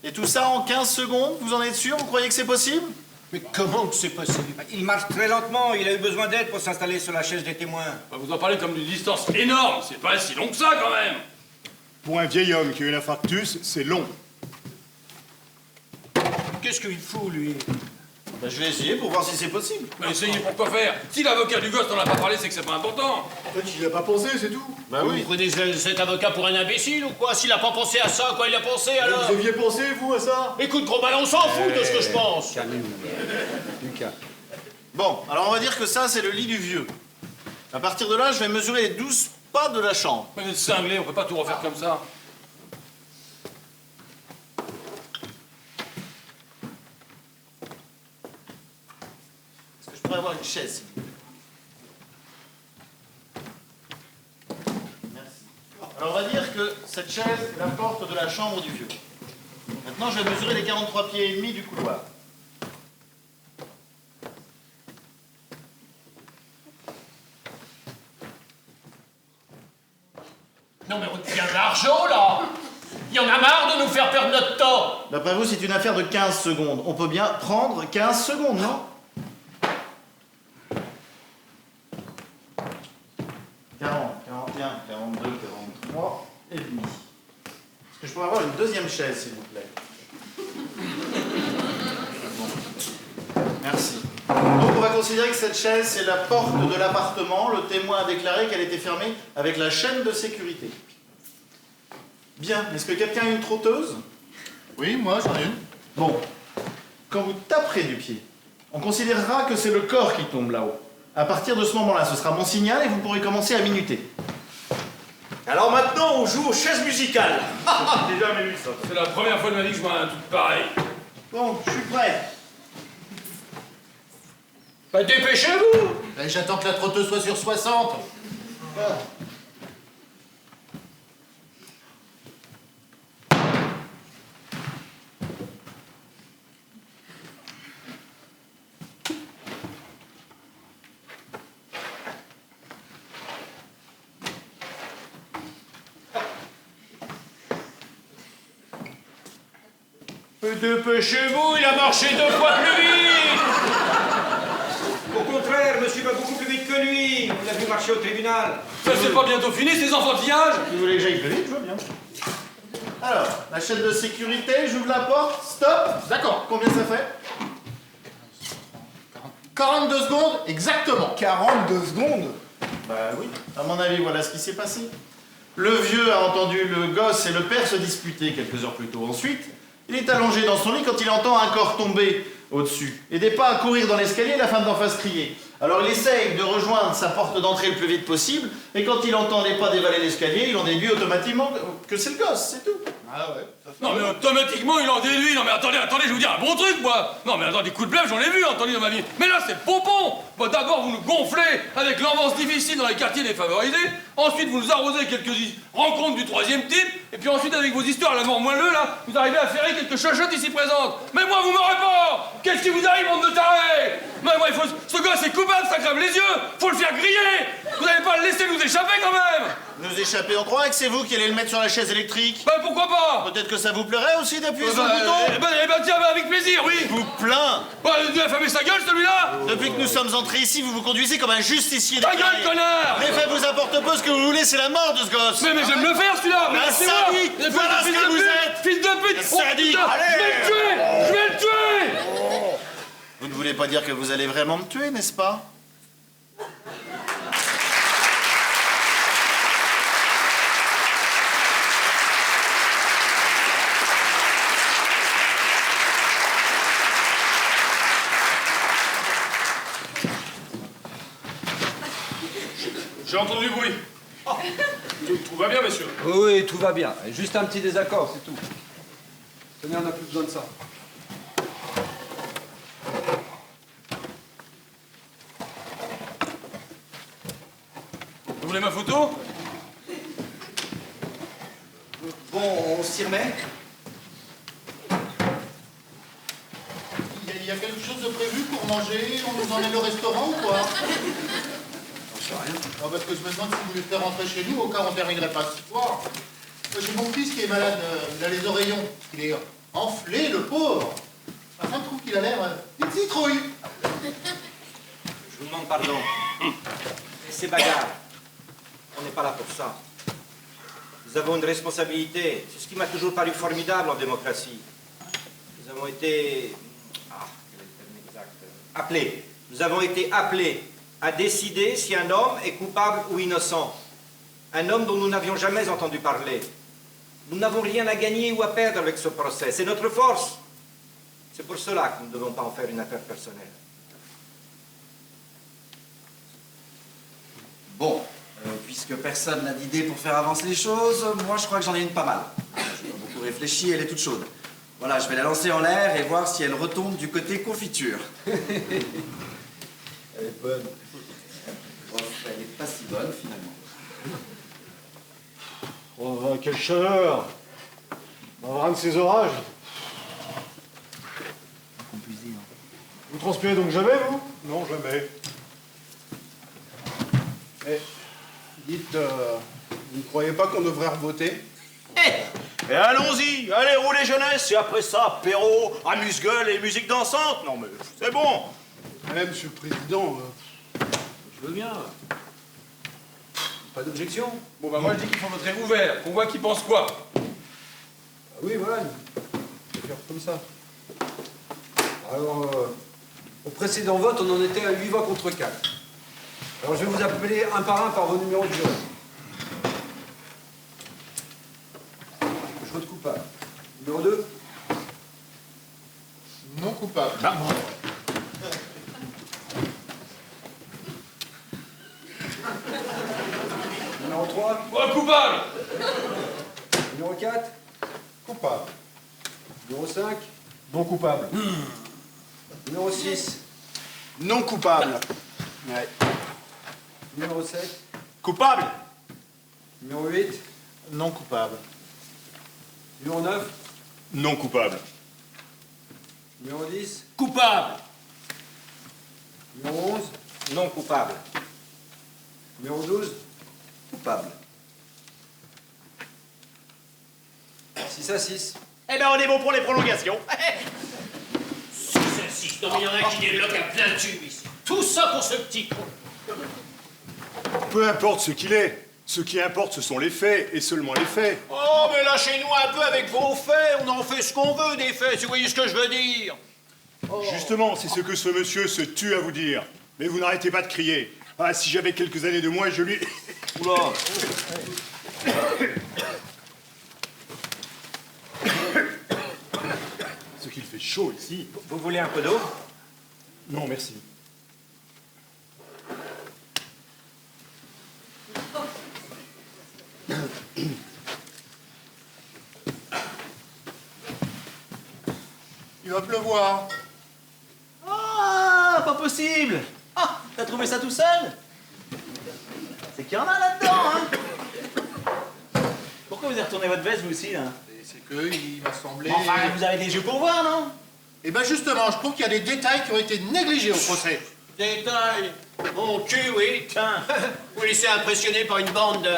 Et tout ça en 15 secondes, vous en êtes sûr? Vous croyez que c'est possible? Mais comment que c'est possible? Il marche très lentement, il a eu besoin d'aide pour s'installer sur la chaise des témoins. Vous en parlez comme d'une distance énorme, c'est pas si long que ça quand même. Pour un vieil homme qui a eu l'infarctus, c'est long. Qu'est-ce qu'il fout, lui? Ben, je vais essayer pour voir si c'est possible. Mais essayez pour quoi faire? Si l'avocat du gosse n'en a pas parlé, c'est que c'est pas important. En fait, il a pas pensé, c'est tout. Bah Vous oui. prenez cet avocat pour un imbécile ou quoi? S'il a pas pensé à ça, quoi il a pensé alors? Vous aviez pensé, vous, à ça? Écoute, gros ballon, on s'en fout de ce que je pense. Lucas. Bon, alors on va dire que ça, c'est le lit du vieux. À partir de là, je vais mesurer les 12 pas de la chambre. Mais vous êtes cinglé, on peut pas tout refaire comme ça. Est-ce que je pourrais avoir une chaise, s'il vous plaît? Merci. Alors on va dire que cette chaise est la porte de la chambre du vieux. Maintenant, je vais mesurer les 43 pieds et demi du couloir. Non mais on tient de l'argent là. Il y en a marre de nous faire perdre notre temps. D'après vous, c'est une affaire de 15 secondes. On peut bien prendre 15 secondes, non? 40, 41, 42, 43 et demi. Est-ce que je pourrais avoir une deuxième chaise, s'il vous plaît? Bon. Merci. Donc on va considérer que cette chaise, c'est la porte de l'appartement. Le témoin a déclaré qu'elle était fermée avec la chaîne de sécurité. Bien. Est-ce que quelqu'un a une trotteuse? Oui, moi, j'en ai une. Bon. Quand vous taperez du pied, on considérera que c'est le corps qui tombe là-haut. À partir de ce moment-là, ce sera mon signal et vous pourrez commencer à minuter. Alors maintenant, on joue aux chaises musicales. J'ai jamais vu ça. C'est la première fois de ma vie que je vois un truc pareil. Bon, je suis prêt. Bah dépêchez-vous. J'attends que la trotteuse soit sur 60. Dépêchez-vous, il a marché 2 fois plus vite. Au contraire, monsieur va beaucoup plus vite que lui. On l'a vu marcher au tribunal. Ça c'est pas bientôt fini ces enfantillages? Si vous voulez que j'aille plus vite, je veux bien. Alors, la chaîne de sécurité, j'ouvre la porte, stop. D'accord. Combien ça fait? 42 secondes, exactement. 42 secondes? Bah oui. À mon avis, voilà ce qui s'est passé. Le vieux a entendu le gosse et le père se disputer quelques heures plus tôt. Ensuite, il est allongé dans son lit quand il entend un corps tomber au-dessus. Et des pas à courir dans l'escalier, la femme d'en face crier. Alors il essaye de rejoindre sa porte d'entrée le plus vite possible, et quand il entend les pas dévaler l'escalier, il en déduit automatiquement que c'est le gosse, c'est tout. Ah ouais. Non mais automatiquement il en déduit. Non mais attendez, je vais vous dire un bon truc moi. Non mais attends, des coups de bluff j'en ai vu entendu dans ma vie. Mais là c'est pompon. Bon, d'abord vous nous gonflez avec l'enfance difficile dans les quartiers défavorisés. Ensuite vous nous arrosez quelques rencontres du troisième type. Et puis ensuite avec vos histoires à la mort moelleux là, vous arrivez à ferrer quelques chochottes ici présentes. Mais moi vous m'aurez pas. Qu'est-ce qui vous arrive bande de tarés? Mais moi il faut... Ce gosse est coupable, ça crève les yeux. Faut le faire griller. Vous n'allez pas le laisser nous échapper quand même. Nous échapper, on croit que c'est vous qui allez le mettre sur la chaise électrique. Bah pourquoi pas? Peut-être que ça vous plairait aussi d'appuyer sur le bouton. Tiens, avec plaisir, oui. Vous plaint. Bah, il a fermé sa gueule celui-là. Depuis que nous sommes entrés ici, vous vous conduisez comme un justicier. Ta gueule, connard. Les faits vous apportent peu, ce que vous voulez, c'est la mort de ce gosse. Mais j'aime le faire celui-là. Un sadique. Voilà ce que vous êtes. Fils de pute. Sadique. Je vais le tuer. Je vais le tuer. Vous ne voulez pas dire que vous allez vraiment me tuer, n'est-ce pas? J'ai entendu du bruit. Tout va bien, monsieur? Oui, tout va bien. Juste un petit désaccord, c'est tout. Tenez, on n'a plus besoin de ça. Vous voulez ma photo? Bon, on s'y remet. Il y a quelque chose de prévu pour manger? On nous emmène au restaurant ou quoi? J'en sais rien. Non, parce que je me demande si vous voulez faire rentrer chez nous au cas où on ne terminerait pas ce soir. J'ai mon fils qui est malade, il a les oreillons. Il est enflé, le pauvre. Ma femme trouve qu'il a l'air une citrouille. Je vous demande pardon. Et ces bagarres, on n'est pas là pour ça. Nous avons une responsabilité. C'est ce qui m'a toujours paru formidable en démocratie. Nous avons été... quel est le terme exact? Appelés. Nous avons été appelés à décider si un homme est coupable ou innocent. Un homme dont nous n'avions jamais entendu parler. Nous n'avons rien à gagner ou à perdre avec ce procès. C'est notre force. C'est pour cela que nous ne devons pas en faire une affaire personnelle. Bon, puisque personne n'a d'idée pour faire avancer les choses, moi je crois que j'en ai une pas mal. J'ai beaucoup réfléchi, elle est toute chaude. Voilà, je vais la lancer en l'air et voir si elle retombe du côté confiture. Elle est bonne. Elle n'est pas si bonne finalement. Oh, quelle chaleur! On va avoir un de ces orages. Vous transpirez donc jamais, vous? Non, jamais. Eh, dites, vous ne croyez pas qu'on devrait revoter? Et allons-y, allez, roulez jeunesse, et après ça, apéro, amuse-gueule et musique dansante. Non mais c'est bon. Mais monsieur le président, Je veux bien. Pas d'objection? Bon, bah, moi, je dis qu'il faut voter ouvert, qu'on voit qui pense quoi. Ah oui, voilà. On va faire comme ça. Alors, au précédent vote, on en était à 8 voix contre 4. Alors, je vais vous appeler un par vos numéros de jury. Je vote coupable. Numéro 2. Non coupable. Numéro 3. Coupable. Numéro 4. Coupable. Numéro 5. Non coupable. Numéro 6. non coupable. Ouais. Numéro 7. Coupable. Numéro 8. Non coupable. Numéro 9. Non coupable. Numéro 10. Coupable. Numéro 11. Non coupable. Numéro 12. Coupable. 6 à 6. Eh ben on est bon pour les prolongations. 6 à 6. Non mais il y en a qui débloquent à plein tube ici. Tout ça pour ce petit con. Peu importe ce qu'il est. Ce qui importe, ce sont les faits, et seulement les faits. Oh, mais lâchez-nous un peu avec vos faits. On en fait ce qu'on veut des faits, si vous voyez ce que je veux dire. Justement, c'est ce que ce monsieur se tue à vous dire. Mais vous n'arrêtez pas de crier. Ah, si j'avais quelques années de moins, je lui... Oula. Ce qu'il fait chaud ici. Vous voulez un peu d'eau? Non, merci. Il va pleuvoir. Ah, pas possible. Ah, t'as trouvé ça tout seul? C'est qu'il y en a là-dedans, hein? Pourquoi vous avez retourné votre veste, vous aussi, là? C'est que il m'a semblé... Enfin, vous avez des yeux pour voir, non? Eh ben justement, je trouve qu'il y a des détails qui ont été négligés au procès. Détail. Mon cul, oui, tiens. Vous laissez impressionner par une bande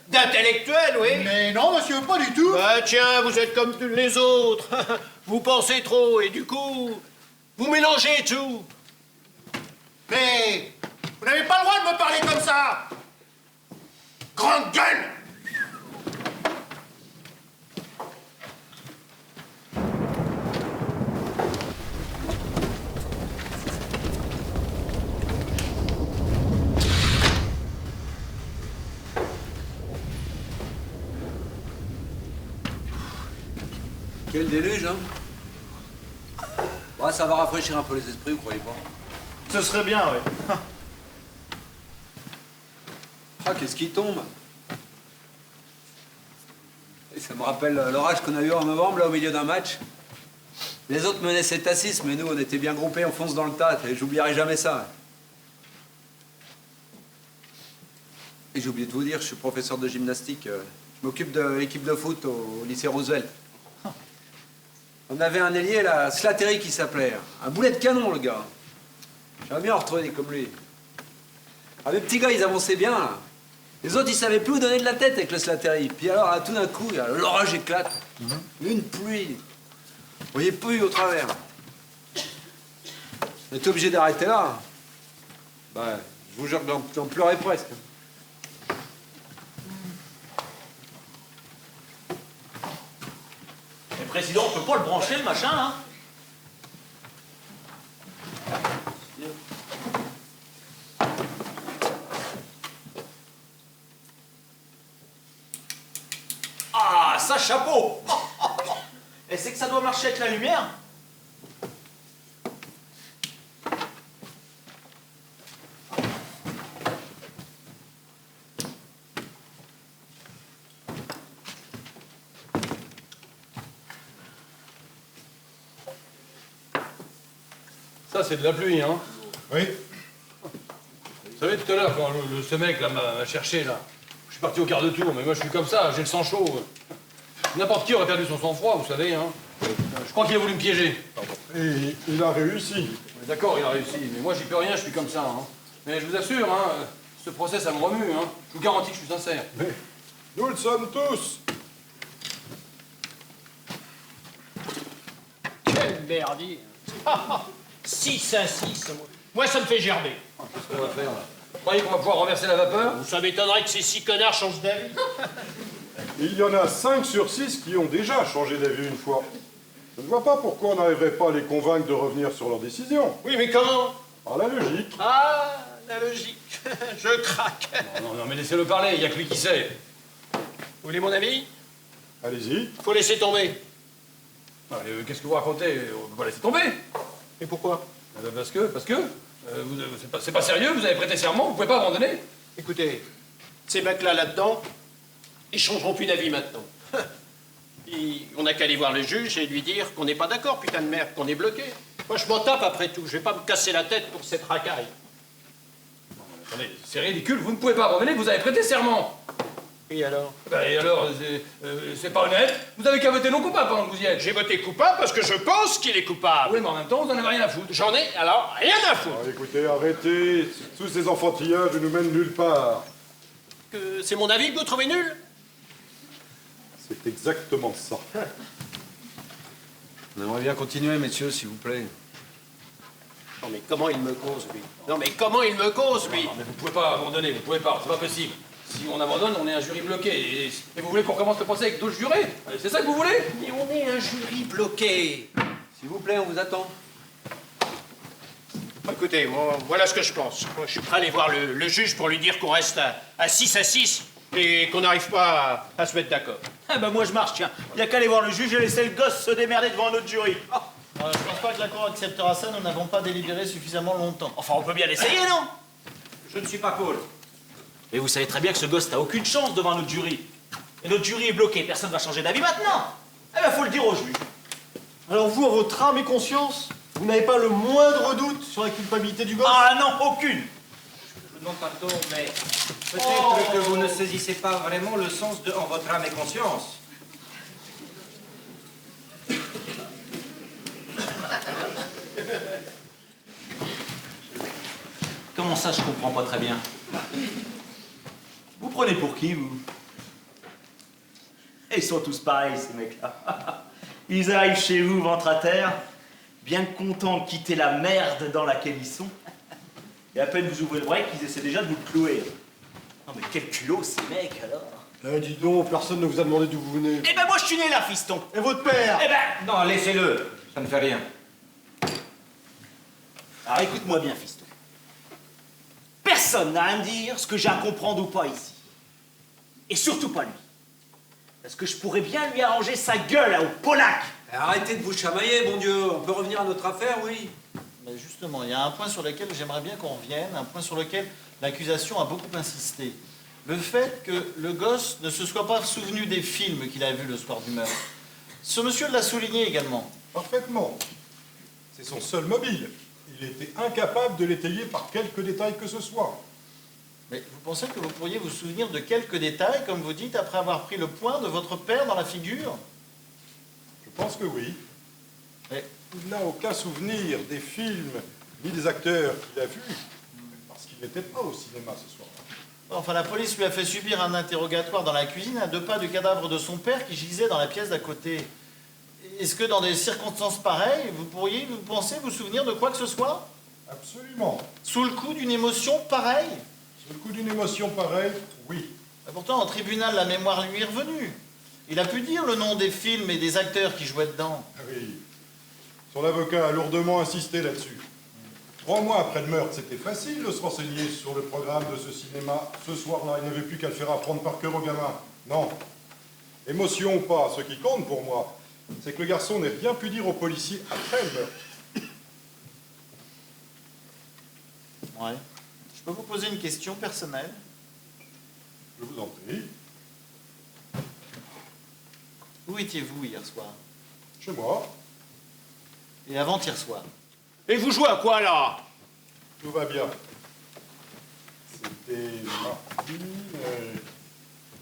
d'intellectuels, oui. Mais non, monsieur, pas du tout. Bah tiens, vous êtes comme les autres. Vous pensez trop et du coup, vous mélangez tout. Mais vous n'avez pas le droit de me parler comme ça. Grande gueule. Quel déluge, hein? Ouais, ça va rafraîchir un peu les esprits, vous croyez pas? Ce serait bien, oui. Ah, qu'est-ce qui tombe? Et ça me rappelle l'orage qu'on a eu en novembre, là, au milieu d'un match. Les autres menaient 7 à 6, mais nous, on était bien groupés, on fonce dans le tas, et j'oublierai jamais ça. Et j'ai oublié de vous dire, je suis professeur de gymnastique. Je m'occupe de l'équipe de foot au lycée Roosevelt. On avait un ailier, là, Slattery, qui s'appelait. Un boulet de canon, le gars. J'aimerais bien en retrouver des comme lui. Ah, les petits gars, ils avançaient bien, là. Les autres, ils savaient plus où donner de la tête avec le Slattery. Puis alors, là, tout d'un coup, l'orage éclate. Une pluie. Vous voyez plus au travers. On est obligé d'arrêter là. Bah, je vous jure que j'en pleurais presque. Mais président, on peut pas le brancher, le machin, hein? Ah, ça, chapeau! Et c'est que ça doit marcher avec la lumière? Ça, c'est de la pluie, hein? Oui. Vous savez, tout à l'heure, quand ce mec, là, m'a cherché, là, je suis parti au quart de tour, mais moi, je suis comme ça, j'ai le sang chaud. N'importe qui aurait perdu son sang-froid, vous savez, hein? Je crois qu'il a voulu me piéger. Et il a réussi. D'accord, il a réussi, mais moi, j'y peux rien, je suis comme ça, hein. Mais je vous assure, hein, ce procès, ça me remue, hein. Je vous garantis que je suis sincère. Mais nous le sommes tous. Quel merdier. 6 à 6. Moi, ça me fait gerber. Qu'est-ce qu'on va faire, là? Vous croyez qu'on va pouvoir renverser la vapeur? Ça m'étonnerait que ces 6 connards changent d'avis. Il y en a 5 sur 6 qui ont déjà changé d'avis une fois. Je ne vois pas pourquoi on n'arriverait pas à les convaincre de revenir sur leur décision. Oui, mais comment? Par la logique. Ah, la logique. Je craque. Non, mais laissez-le parler, il n'y a que lui qui sait. Vous voulez mon avis? Allez-y. Faut laisser tomber. Qu'est-ce que vous racontez? On peut pas laisser tomber. Et pourquoi? Parce que c'est pas sérieux, vous avez prêté serment, vous pouvez pas abandonner. Écoutez, ces mecs-là, là-dedans, ils changeront plus d'avis maintenant. On n'a qu'à aller voir le juge et lui dire qu'on n'est pas d'accord, putain de merde, qu'on est bloqué. Moi, je m'en tape après tout. Je vais pas me casser la tête pour cette racaille. Attendez, c'est ridicule, vous ne pouvez pas abandonner, vous avez prêté serment. Et alors? Et alors, c'est pas honnête. Vous avez qu'à voter non coupable pendant que vous y êtes. J'ai voté coupable parce que je pense qu'il est coupable. Oui, mais en même temps, vous en avez rien à foutre. J'en ai, alors, rien à foutre. Alors, écoutez, arrêtez. Tous ces enfantillages ne nous mènent nulle part. Que c'est mon avis que vous trouvez nul? C'est exactement ça. On aimerait bien continuer, messieurs, s'il vous plaît. Non, mais comment il me cause, lui? Non, mais comment il me cause, lui? Non, mais vous pouvez pas abandonner, vous pouvez pas, c'est pas possible. Si on abandonne, on est un jury bloqué. Et vous voulez qu'on recommence le procès avec d'autres jurés? C'est ça que vous voulez? Mais on est un jury bloqué. S'il vous plaît, on vous attend. Écoutez, moi, voilà ce que je pense. Moi, je suis prêt à aller voir le juge pour lui dire qu'on reste à 6 à 6 et qu'on n'arrive pas à se mettre d'accord. Ah ben moi je marche, tiens. Il n'y a qu'à aller voir le juge et laisser le gosse se démerder devant un autre jury. Je pense pas que la Cour acceptera ça, nous n'avons pas délibéré suffisamment longtemps. Enfin, on peut bien l'essayer, non? Je ne suis pas pour. Mais vous savez très bien que ce gosse n'a aucune chance devant notre jury. Et notre jury est bloqué, personne ne va changer d'avis maintenant. Eh ben faut le dire au juge. Alors vous, à votre âme et conscience, vous n'avez pas le moindre doute sur la culpabilité du gosse? Ah non, aucune. Je vous demande pardon, mais peut-être que vous ne saisissez pas vraiment le sens de « en votre âme et conscience ». Comment ça, je comprends pas très bien? Vous prenez pour qui, vous? Ils sont tous pareils, ces mecs-là. Ils arrivent chez vous, ventre à terre, bien contents de quitter la merde dans laquelle ils sont. Et à peine vous ouvrez le break, ils essaient déjà de vous clouer. Non mais quel culot, ces mecs, alors? Eh, dis donc, personne ne vous a demandé d'où vous venez. Eh ben moi, je suis né là, fiston. Et votre père? Eh ben... Non, laissez-le, ça ne fait rien. Alors écoute-moi bien, fiston. Personne n'a à me dire ce que j'ai à comprendre ou pas ici. Et surtout pas lui. Parce que je pourrais bien lui arranger sa gueule au Polac. Arrêtez de vous chamailler, bon Dieu. On peut revenir à notre affaire, oui. Mais justement, il y a un point sur lequel j'aimerais bien qu'on revienne, un point sur lequel l'accusation a beaucoup insisté. Le fait que le gosse ne se soit pas souvenu des films qu'il a vus le soir du meurtre. Ce monsieur l'a souligné également. Parfaitement. C'est son seul mobile. Il était incapable de l'étayer par quelques détails que ce soit. Mais vous pensez que vous pourriez vous souvenir de quelques détails, comme vous dites, après avoir pris le poing de votre père dans la figure? Je pense que oui. Mais il n'a aucun souvenir des films ni des acteurs qu'il a vus, parce qu'il n'était pas au cinéma ce soir. enfin, la police lui a fait subir un interrogatoire dans la cuisine à 2 pas du cadavre de son père qui gisait dans la pièce d'à côté. Est-ce que dans des circonstances pareilles, vous pensez vous souvenir de quoi que ce soit? Absolument. Sous le coup d'une émotion pareille? Sous le coup d'une émotion pareille, oui. Et pourtant, au tribunal, la mémoire lui est revenue. Il a pu dire le nom des films et des acteurs qui jouaient dedans. Oui. Son avocat a lourdement insisté là-dessus. 3 mois après le meurtre, c'était facile de se renseigner sur le programme de ce cinéma. Ce soir-là, il n'y avait plus qu'à le faire apprendre par cœur aux gamins. Non. Émotion ou pas, ce qui compte pour moi, c'est que le garçon n'ait rien pu dire aux policiers après le meurtre. Ouais. Je peux vous poser une question personnelle? Je vous en prie. Où étiez-vous hier soir? Chez moi. Et avant-hier soir? Et vous jouez à quoi, là? Tout va bien. C'était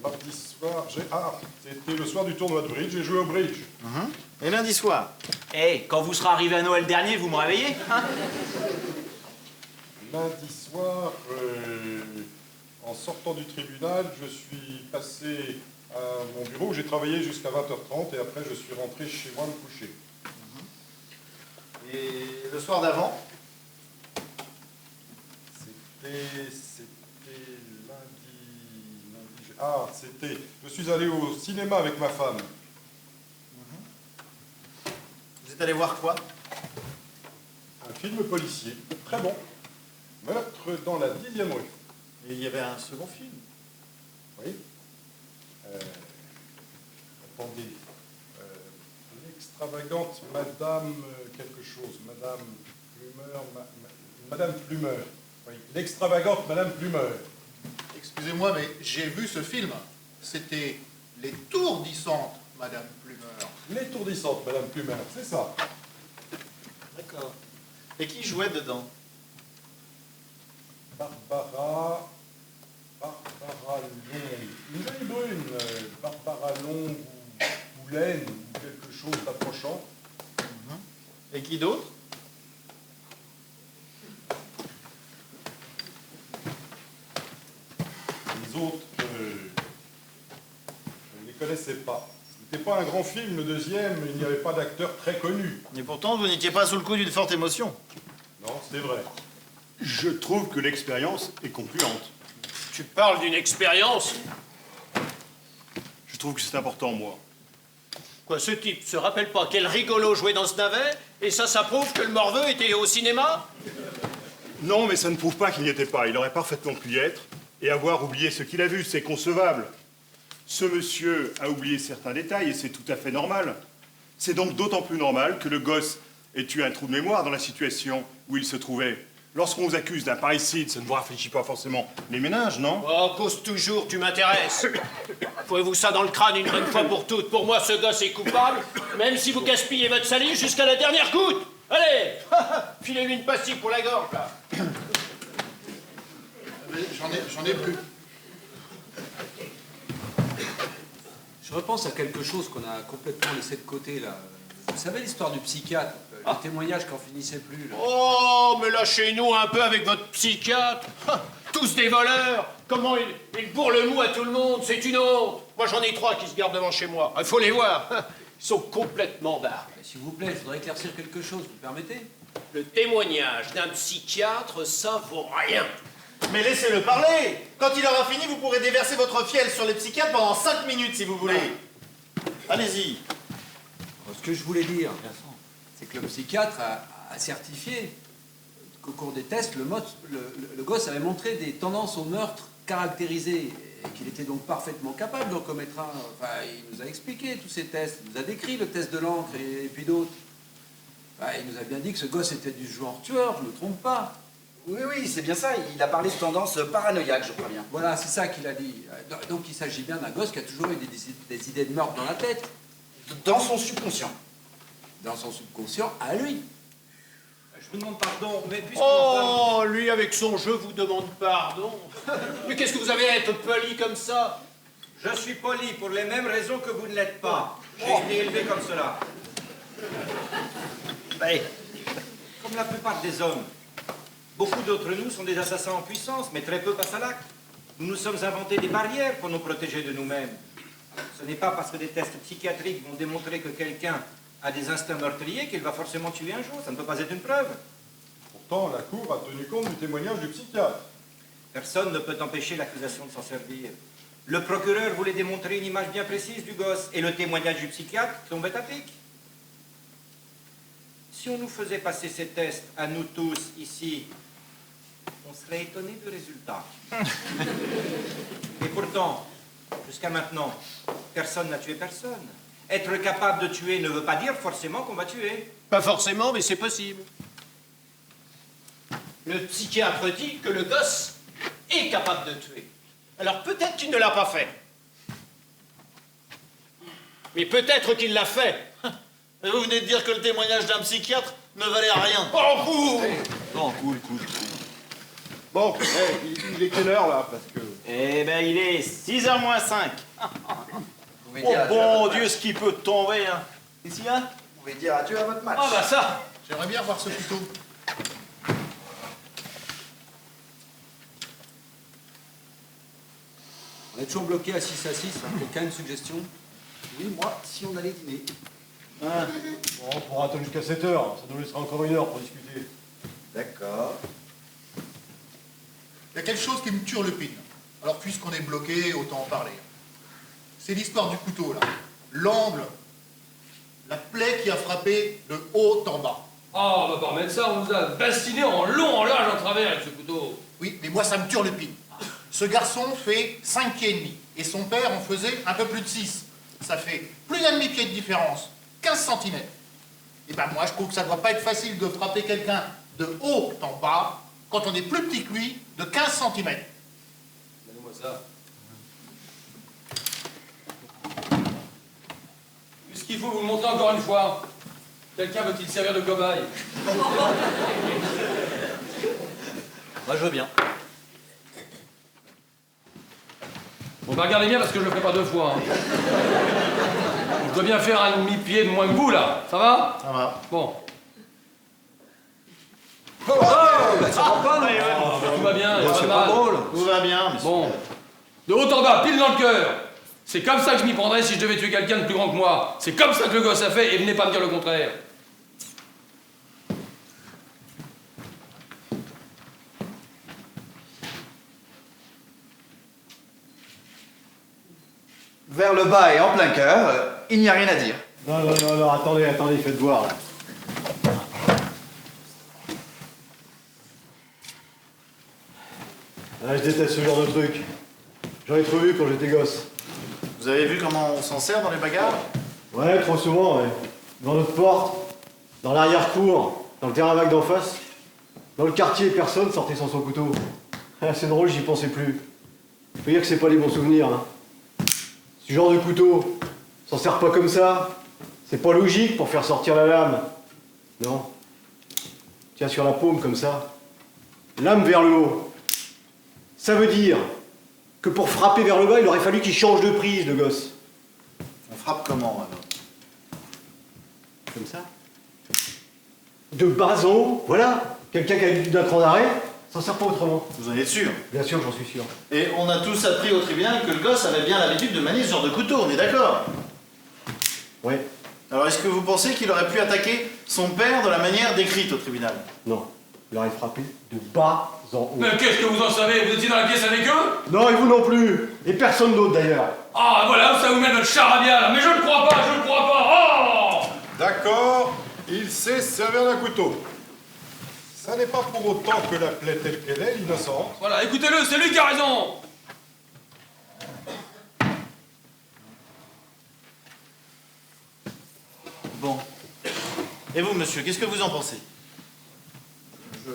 mardi soir. C'était le soir du tournoi de bridge. J'ai joué au bridge. Et lundi soir? Eh, quand vous serez arrivé à Noël dernier, vous me réveillez, hein? Lundi soir, en sortant du tribunal, je suis passé à mon bureau où j'ai travaillé jusqu'à 20h30 et après je suis rentré chez moi me coucher. Et le soir d'avant? C'était lundi. Ah, c'était. Je suis allé au cinéma avec ma femme. Vous êtes allé voir quoi? Un film policier, très bon. Meurtre dans la 10e rue. Et il y avait un second film? Oui. Attendez. L'extravagante Madame quelque chose. Madame Plumeur. Madame Plumeur. Oui. L'extravagante Madame Plumeur. Excusez-moi, mais j'ai vu ce film. C'était l'étourdissante Madame Plumeur. L'étourdissante Madame Plumeur, c'est ça. D'accord. Et qui jouait dedans? Barbara Longue. Une jolie brune. Barbara Longue ou Laine ou quelque chose d'approchant. Et qui d'autre? Les autres, je ne les connaissais pas. Ce n'était pas un grand film, le deuxième, il n'y avait pas d'acteur très connu. Et pourtant, vous n'étiez pas sous le coup d'une forte émotion. Non, c'est vrai. Je trouve que l'expérience est concluante. Tu parles d'une expérience? Je trouve que c'est important, moi. Quoi, ce type se rappelle pas quel rigolo jouait dans ce navet? Et ça prouve que le morveux était au cinéma? Non, mais ça ne prouve pas qu'il n'y était pas. Il aurait parfaitement pu y être et avoir oublié ce qu'il a vu. C'est concevable. Ce monsieur a oublié certains détails et c'est tout à fait normal. C'est donc d'autant plus normal que le gosse ait eu un trou de mémoire dans la situation où il se trouvait. Lorsqu'on vous accuse d'un parricide, ça ne vous rafraîchit pas forcément les méninges, non? Oh, cause toujours, tu m'intéresses. Pouvez-vous ça dans le crâne une bonne fois pour toutes. Pour moi, ce gosse est coupable, même si vous gaspillez votre salive jusqu'à la dernière goutte. Allez, filez-lui une pastille pour la gorge, là. J'en ai plus. Je repense à quelque chose qu'on a complètement laissé de côté, là. Vous savez l'histoire du psychiatre, le témoignage qui n'en finissait plus, là. Oh, mais lâchez-nous un peu avec votre psychiatre. Tous des voleurs. Comment ils bourrent le mou à tout le monde, c'est une honte. Moi, j'en ai 3 qui se gardent devant chez moi. Il faut les voir. Ils sont complètement barres. S'il vous plaît, je voudrais éclaircir quelque chose, vous permettez? Le témoignage d'un psychiatre, ça vaut rien. Mais laissez-le parler. Quand il aura fini, vous pourrez déverser votre fiel sur les psychiatres pendant 5 minutes, si vous voulez. Allez-y. Ce que je voulais dire, c'est que le psychiatre a certifié qu'au cours des tests, le gosse avait montré des tendances au meurtre caractérisées et qu'il était donc parfaitement capable d'en commettre un. Enfin, il nous a expliqué tous ces tests, il nous a décrit le test de l'encre et puis d'autres. Enfin, il nous a bien dit que ce gosse était du genre tueur, je ne me trompe pas. Oui, oui, c'est bien ça. Il a parlé de tendance paranoïaque, je crois bien. Voilà, c'est ça qu'il a dit. Donc il s'agit bien d'un gosse qui a toujours eu des idées de meurtre dans la tête. Dans son subconscient. Dans son subconscient, à lui. Je vous demande pardon, mais puisqu'on Oh, lui avec son je vous demande pardon. Mais qu'est-ce que vous avez à être poli comme ça? Je suis poli pour les mêmes raisons que vous ne l'êtes pas. J'ai été élevé comme cela. Ben, Comme la plupart des hommes, beaucoup d'entre nous sont des assassins en puissance, mais très peu passent à l'acte. Nous nous sommes inventés des barrières pour nous protéger de nous-mêmes. Ce n'est pas parce que des tests psychiatriques vont démontrer que quelqu'un a des instincts meurtriers qu'il va forcément tuer un jour. Ça ne peut pas être une preuve. Pourtant, la Cour a tenu compte du témoignage du psychiatre. Personne ne peut empêcher l'accusation de s'en servir. Le procureur voulait démontrer une image bien précise du gosse, et le témoignage du psychiatre tombait à pic. Si on nous faisait passer ces tests à nous tous ici, on serait étonnés du résultat. Et pourtant, jusqu'à maintenant, personne n'a tué personne. Être capable de tuer ne veut pas dire forcément qu'on va tuer. Pas forcément, mais c'est possible. Le psychiatre dit que le gosse est capable de tuer. Alors peut-être qu'il ne l'a pas fait. Mais peut-être qu'il l'a fait. Mais vous venez de dire que le témoignage d'un psychiatre ne valait rien. Oh, cool. Non, cool. Bon, il est quelle heure là? Parce que. Eh ben, il est 6h moins 5. Vous pouvez Oh dire adieu à bon votre Dieu, match. ce qui peut tomber, hein. Ici, hein? Vous pouvez dire adieu à votre match. Ah bah ça. J'aimerais bien voir ce couteau. On est toujours bloqué à 6 à 6. Hein. Quelqu'un a une suggestion? Oui, moi, si on allait dîner. Bon, on pourra attendre jusqu'à 7 heures. Ça nous laissera encore 1 heure pour discuter. D'accord. Il y a quelque chose qui me turlupine. Alors, puisqu'on est bloqué, autant en parler. C'est l'histoire du couteau, là. L'angle. La plaie qui a frappé de haut en bas. Ah, on va pas remettre ça, on nous a bastiné en long, en large, en travers avec ce couteau. Oui, mais moi, ça me turlupine. Ce garçon fait 5 pieds et demi. Et son père en faisait un peu plus de 6. Ça fait plus d'un demi-pied de différence. 15 cm. Et ben moi, je trouve que ça doit pas être facile de frapper quelqu'un de haut en bas quand on est plus petit que lui, de 15 cm. Donnez-moi ça. Puisqu'il faut vous le montrer encore une fois. Quelqu'un veut-il servir de cobaye? Moi, je veux bien. Bon, bah regardez bien parce que je le ferai pas 2 fois. Hein. Je dois bien faire un demi-pied de moins que vous, là. Ça va? Ça va. Bon. Ça va pas, non? Tout va bien, il y a pas de mal. Tout va bien, mais Bon. De haut en bas, pile dans le cœur. C'est comme ça que je m'y prendrais si je devais tuer quelqu'un de plus grand que moi. C'est comme ça que le gosse a fait et venez pas me dire le contraire. Vers le bas et en plein cœur, il n'y a rien à dire. Non, attendez, faites voir. Là. Ah, je déteste ce genre de truc. J'en ai trop vu quand j'étais gosse. vous avez vu comment on s'en sert dans les bagarres? Ouais, trop souvent, ouais. Dans notre porte, dans l'arrière-cour, dans le terrain vague d'en face. Dans le quartier, personne sortait sans son couteau. Ah, c'est drôle, j'y pensais plus. Je peux dire que c'est pas les bons souvenirs, hein. Ce genre de couteau, s'en sert pas comme ça. C'est pas logique pour faire sortir la lame. Non. Tiens sur la paume comme ça. Lame vers le haut. Ça veut dire que pour frapper vers le bas, il aurait fallu qu'il change de prise, le gosse. On frappe comment, alors? Comme ça. De bas en haut, voilà. Quelqu'un qui a l'habitude d'un cran d'arrêt, s'en sert pas autrement. Vous en êtes sûr? Bien sûr, j'en suis sûr. Et on a tous appris au tribunal que le gosse avait bien l'habitude de manier ce genre de couteau, on est d'accord? Ouais. Alors est-ce que vous pensez qu'il aurait pu attaquer son père de la manière décrite au tribunal? Non. Il aurait frappé de bas en haut. Mais qu'est-ce que vous en savez? Vous étiez dans la pièce avec eux? Non, et vous non plus. Et personne d'autre d'ailleurs. Ah, voilà où ça vous met votre charabia, là. Mais je ne crois pas, je ne crois pas. Oh! D'accord, il sait servir d'un couteau. Ça n'est pas pour autant que la plaie telle qu'elle est innocente. Voilà, écoutez-le, c'est lui qui a raison. Bon. Et vous, monsieur, qu'est-ce que vous en pensez?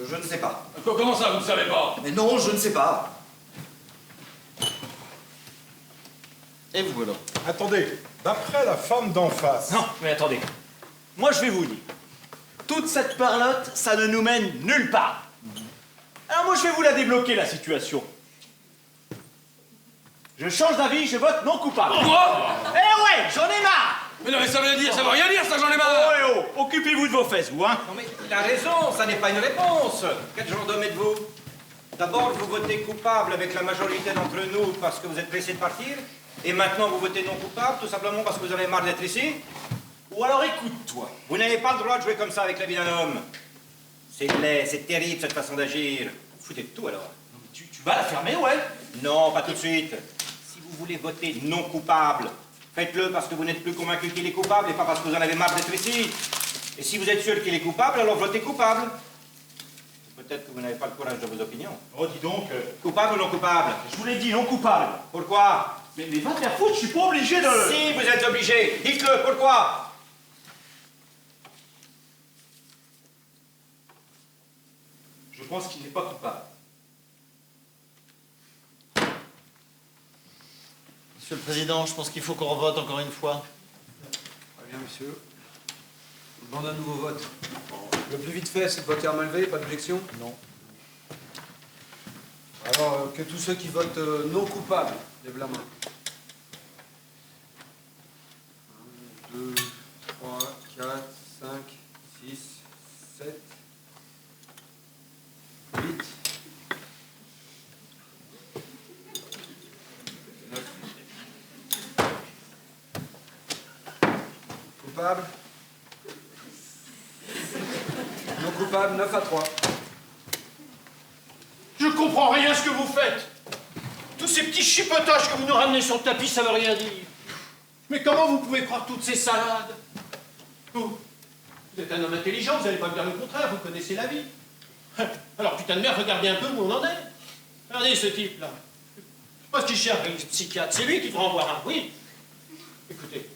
Je ne sais pas. Comment ça, vous ne savez pas? Mais non, je ne sais pas. Et vous, alors? Attendez, d'après la femme d'en face... Non, mais attendez. Moi, je vais vous dire. Toute cette parlotte, ça ne nous mène nulle part. Alors moi, je vais vous la débloquer, la situation. Je change d'avis, je vote non coupable. Quoi? Eh ouais, j'en ai marre. Mais non, mais ça veut dire, ça veut rien dire, ça, j'en ai Oh, marre. eh oh, occupez-vous de vos fesses, vous, hein. Non mais il a raison, ça n'est pas une réponse. Quel genre d'homme êtes-vous? D'abord, vous votez coupable avec la majorité d'entre nous parce que vous êtes pressé de partir, et maintenant vous votez non coupable tout simplement parce que vous avez marre d'être ici? Ou alors écoute-toi, vous n'avez pas le droit de jouer comme ça avec la vie d'un homme. C'est laid, c'est terrible cette façon d'agir. Foutez de tout alors. Tu vas la fermer, ouais? Non, pas tout de suite. Si vous voulez voter non coupable, faites-le parce que vous n'êtes plus convaincu qu'il est coupable et pas parce que vous en avez marre d'être ici. Et si vous êtes sûr qu'il est coupable, alors votez coupable. Peut-être que vous n'avez pas le courage de vos opinions. Oh, dis donc. Coupable ou non coupable? Je vous l'ai dit, non coupable. Pourquoi? Mais va te faire foutre, je suis pas obligé de... Si, vous êtes obligé. Dites-le, pourquoi? Je pense qu'il n'est pas coupable. Monsieur le Président, je pense qu'il faut qu'on revote encore une fois. Très bien, monsieur. Je demande un nouveau vote. Le plus vite fait, c'est de voter à main levée, pas d'objection? Non. Alors, que tous ceux qui votent non coupables lèvent la main. 1, 2, 3, 4, 5, 6, 7, 8, 9. Coupable? Non coupable, 9 à 3. Je comprends rien à ce que vous faites. Tous ces petits chipotages que vous nous ramenez sur le tapis, ça veut rien dire. Mais comment vous pouvez croire toutes ces salades? Vous êtes un homme intelligent, vous n'allez pas me dire le contraire, vous connaissez la vie. Alors putain de merde, regardez un peu où on en est. Regardez ce type-là. Je pense qu'il cherche un psychiatre, c'est lui qui devra en voir un, oui. Écoutez,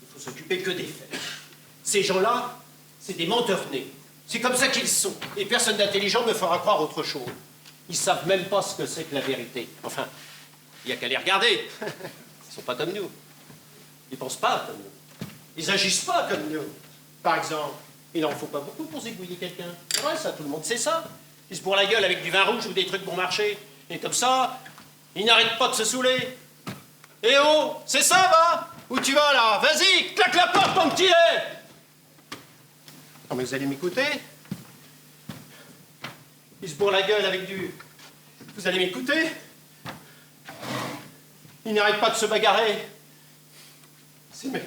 il faut s'occuper que des faits. Ces gens-là, c'est des menteurs nés. C'est comme ça qu'ils sont. Et personne d'intelligent me fera croire autre chose. Ils savent même pas ce que c'est que la vérité. Enfin, il n'y a qu'à les regarder. Ils sont pas comme nous. Ils pensent pas comme nous. Ils agissent pas comme nous. Par exemple, il n'en faut pas beaucoup pour zigouiller quelqu'un. C'est vrai, ça, tout le monde sait ça. Ils se bourrent la gueule avec du vin rouge ou des trucs bon marché. Et comme ça, ils n'arrêtent pas de se saouler. Eh oh, c'est ça, va? Où tu vas, là? Vas-y, claque la porte, ton petit lait! Non, mais vous allez m'écouter? Ils se bourrent la gueule avec du... Vous allez m'écouter? Ils n'arrêtent pas de se bagarrer. C'est mais...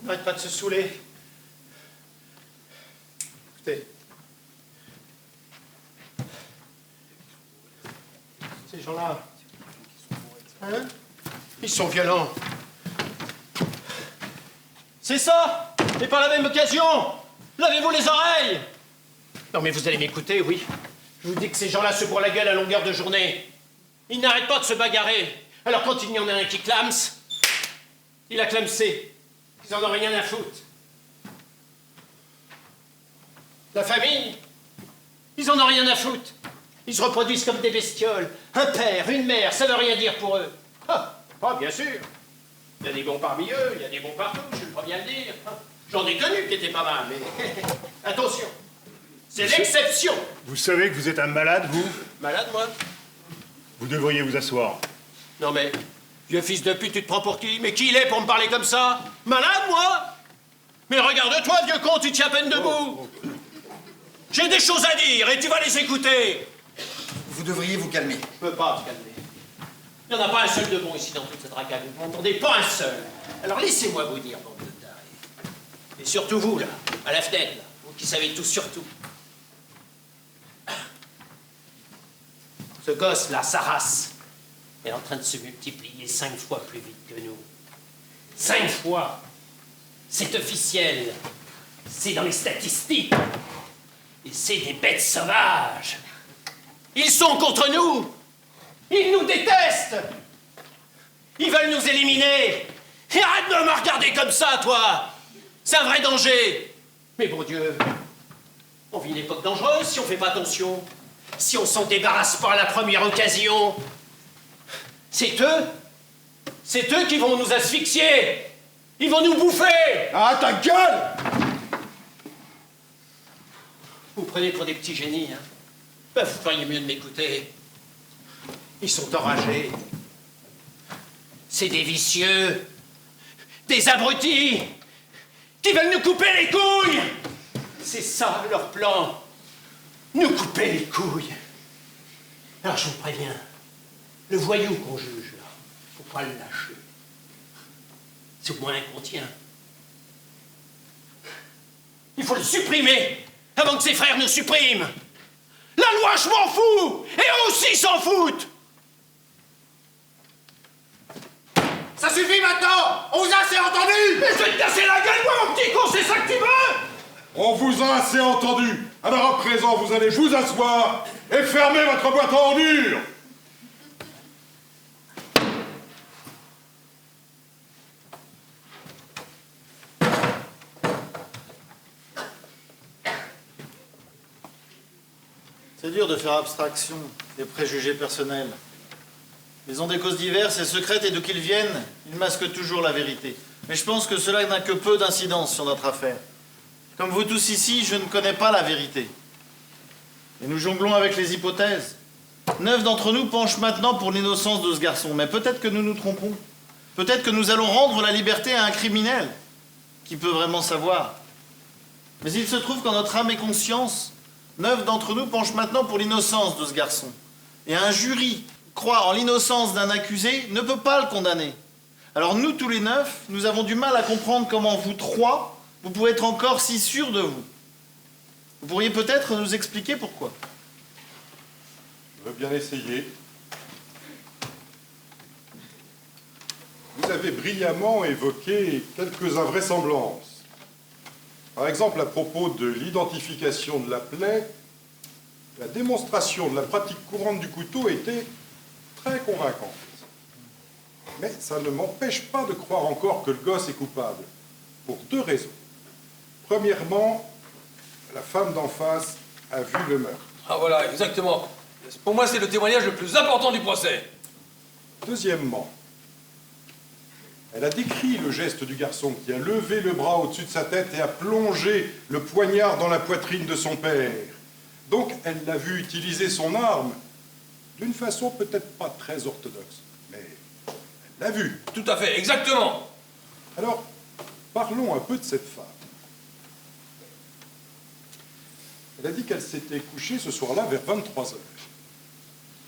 Ils n'arrêtent pas de se saouler. Écoutez. Ces gens-là... Hein? Ils sont violents. C'est ça! Et par la même occasion, lavez-vous les oreilles! Non mais vous allez m'écouter, oui. Je vous dis que ces gens-là se bourrent la gueule à longueur de journée. Ils n'arrêtent pas de se bagarrer. Alors quand il y en a un qui clame, il a clamsé. Ils en ont rien à foutre. La famille, ils en ont rien à foutre. Ils se reproduisent comme des bestioles. Un père, une mère, ça veut rien dire pour eux. Ah, bien sûr. Il y a des bons parmi eux, il y a des bons partout, je suis le premier à le dire. J'en ai connu qui étaient pas mal, mais attention, c'est l'exception. Vous savez que vous êtes un malade, vous? Malade, moi? Vous devriez vous asseoir. Non mais, vieux fils de pute, tu te prends pour qui? Mais qui il est pour me parler comme ça? Malade, moi? Mais regarde-toi, vieux con, tu tiens à peine debout. J'ai des choses à dire et tu vas les écouter. Vous devriez vous calmer. Je peux pas me calmer. Il n'y en a pas un seul de bon ici dans toute cette racaille. Vous m'entendez? Pas un seul. Alors laissez-moi vous dire, bande de tarés. Et surtout vous, là, à la fenêtre, là, vous qui savez tout sur tout. Ce gosse, là, sa race, est en train de se multiplier 5 fois plus vite que nous. 5 fois! C'est officiel. C'est dans les statistiques. Et c'est des bêtes sauvages. Ils sont contre nous. Ils nous détestent. Ils veulent nous éliminer. Et arrête de me regarder comme ça, toi. C'est un vrai danger. Mais bon Dieu, on vit une époque dangereuse si on fait pas attention. Si on s'en débarrasse pas à la première occasion. C'est eux qui vont nous asphyxier. Ils vont nous bouffer. Ah, ta gueule! Vous prenez pour des petits génies, hein? Ben, vous feriez mieux de m'écouter. Ils sont enragés. C'est des vicieux. Des abrutis. Qui veulent nous couper les couilles. C'est ça, leur plan. Nous couper les couilles. Alors, je vous préviens. Le voyou qu'on juge, là, faut pas le lâcher. C'est au moins inconscient. Il faut le supprimer. avant que ses frères ne suppriment. La loi, je m'en fous, et eux aussi s'en foutent. Ça suffit maintenant! On vous a assez entendu! Mais je vais te casser la gueule, moi, mon petit con, c'est ça que tu veux? On vous a assez entendu. Alors à présent, vous allez vous asseoir et fermer votre boîte à ordures. C'est dur de faire abstraction des préjugés personnels. Ils ont des causes diverses et secrètes et d'où qu'ils viennent, ils masquent toujours la vérité. Mais je pense que cela n'a que peu d'incidence sur notre affaire. Comme vous tous ici, je ne connais pas la vérité. Et nous jonglons avec les hypothèses. 9 d'entre nous penchent maintenant pour l'innocence de ce garçon, mais peut-être que nous nous trompons. Peut-être que nous allons rendre la liberté à un criminel. Qui peut vraiment savoir? Mais il se trouve qu'en notre âme et conscience, 9 d'entre nous penchent maintenant pour l'innocence de ce garçon. Et un jury croire en l'innocence d'un accusé ne peut pas le condamner. Alors nous, tous les 9, nous avons du mal à comprendre comment vous 3, vous pouvez être encore si sûrs de vous. Vous pourriez peut-être nous expliquer pourquoi. Je veux bien essayer. Vous avez brillamment évoqué quelques invraisemblances. Par exemple, à propos de l'identification de la plaie, la démonstration de la pratique courante du couteau était très convaincante. Mais ça ne m'empêche pas de croire encore que le gosse est coupable, pour 2 raisons. Premièrement, la femme d'en face a vu le meurtre. Ah voilà, exactement. Pour moi, c'est le témoignage le plus important du procès. Deuxièmement, elle a décrit le geste du garçon qui a levé le bras au-dessus de sa tête et a plongé le poignard dans la poitrine de son père. Donc, elle l'a vu utiliser son arme d'une façon peut-être pas très orthodoxe, mais elle l'a vu. Tout à fait, exactement. Alors, parlons un peu de cette femme. Elle a dit qu'elle s'était couchée ce soir-là vers 23 h.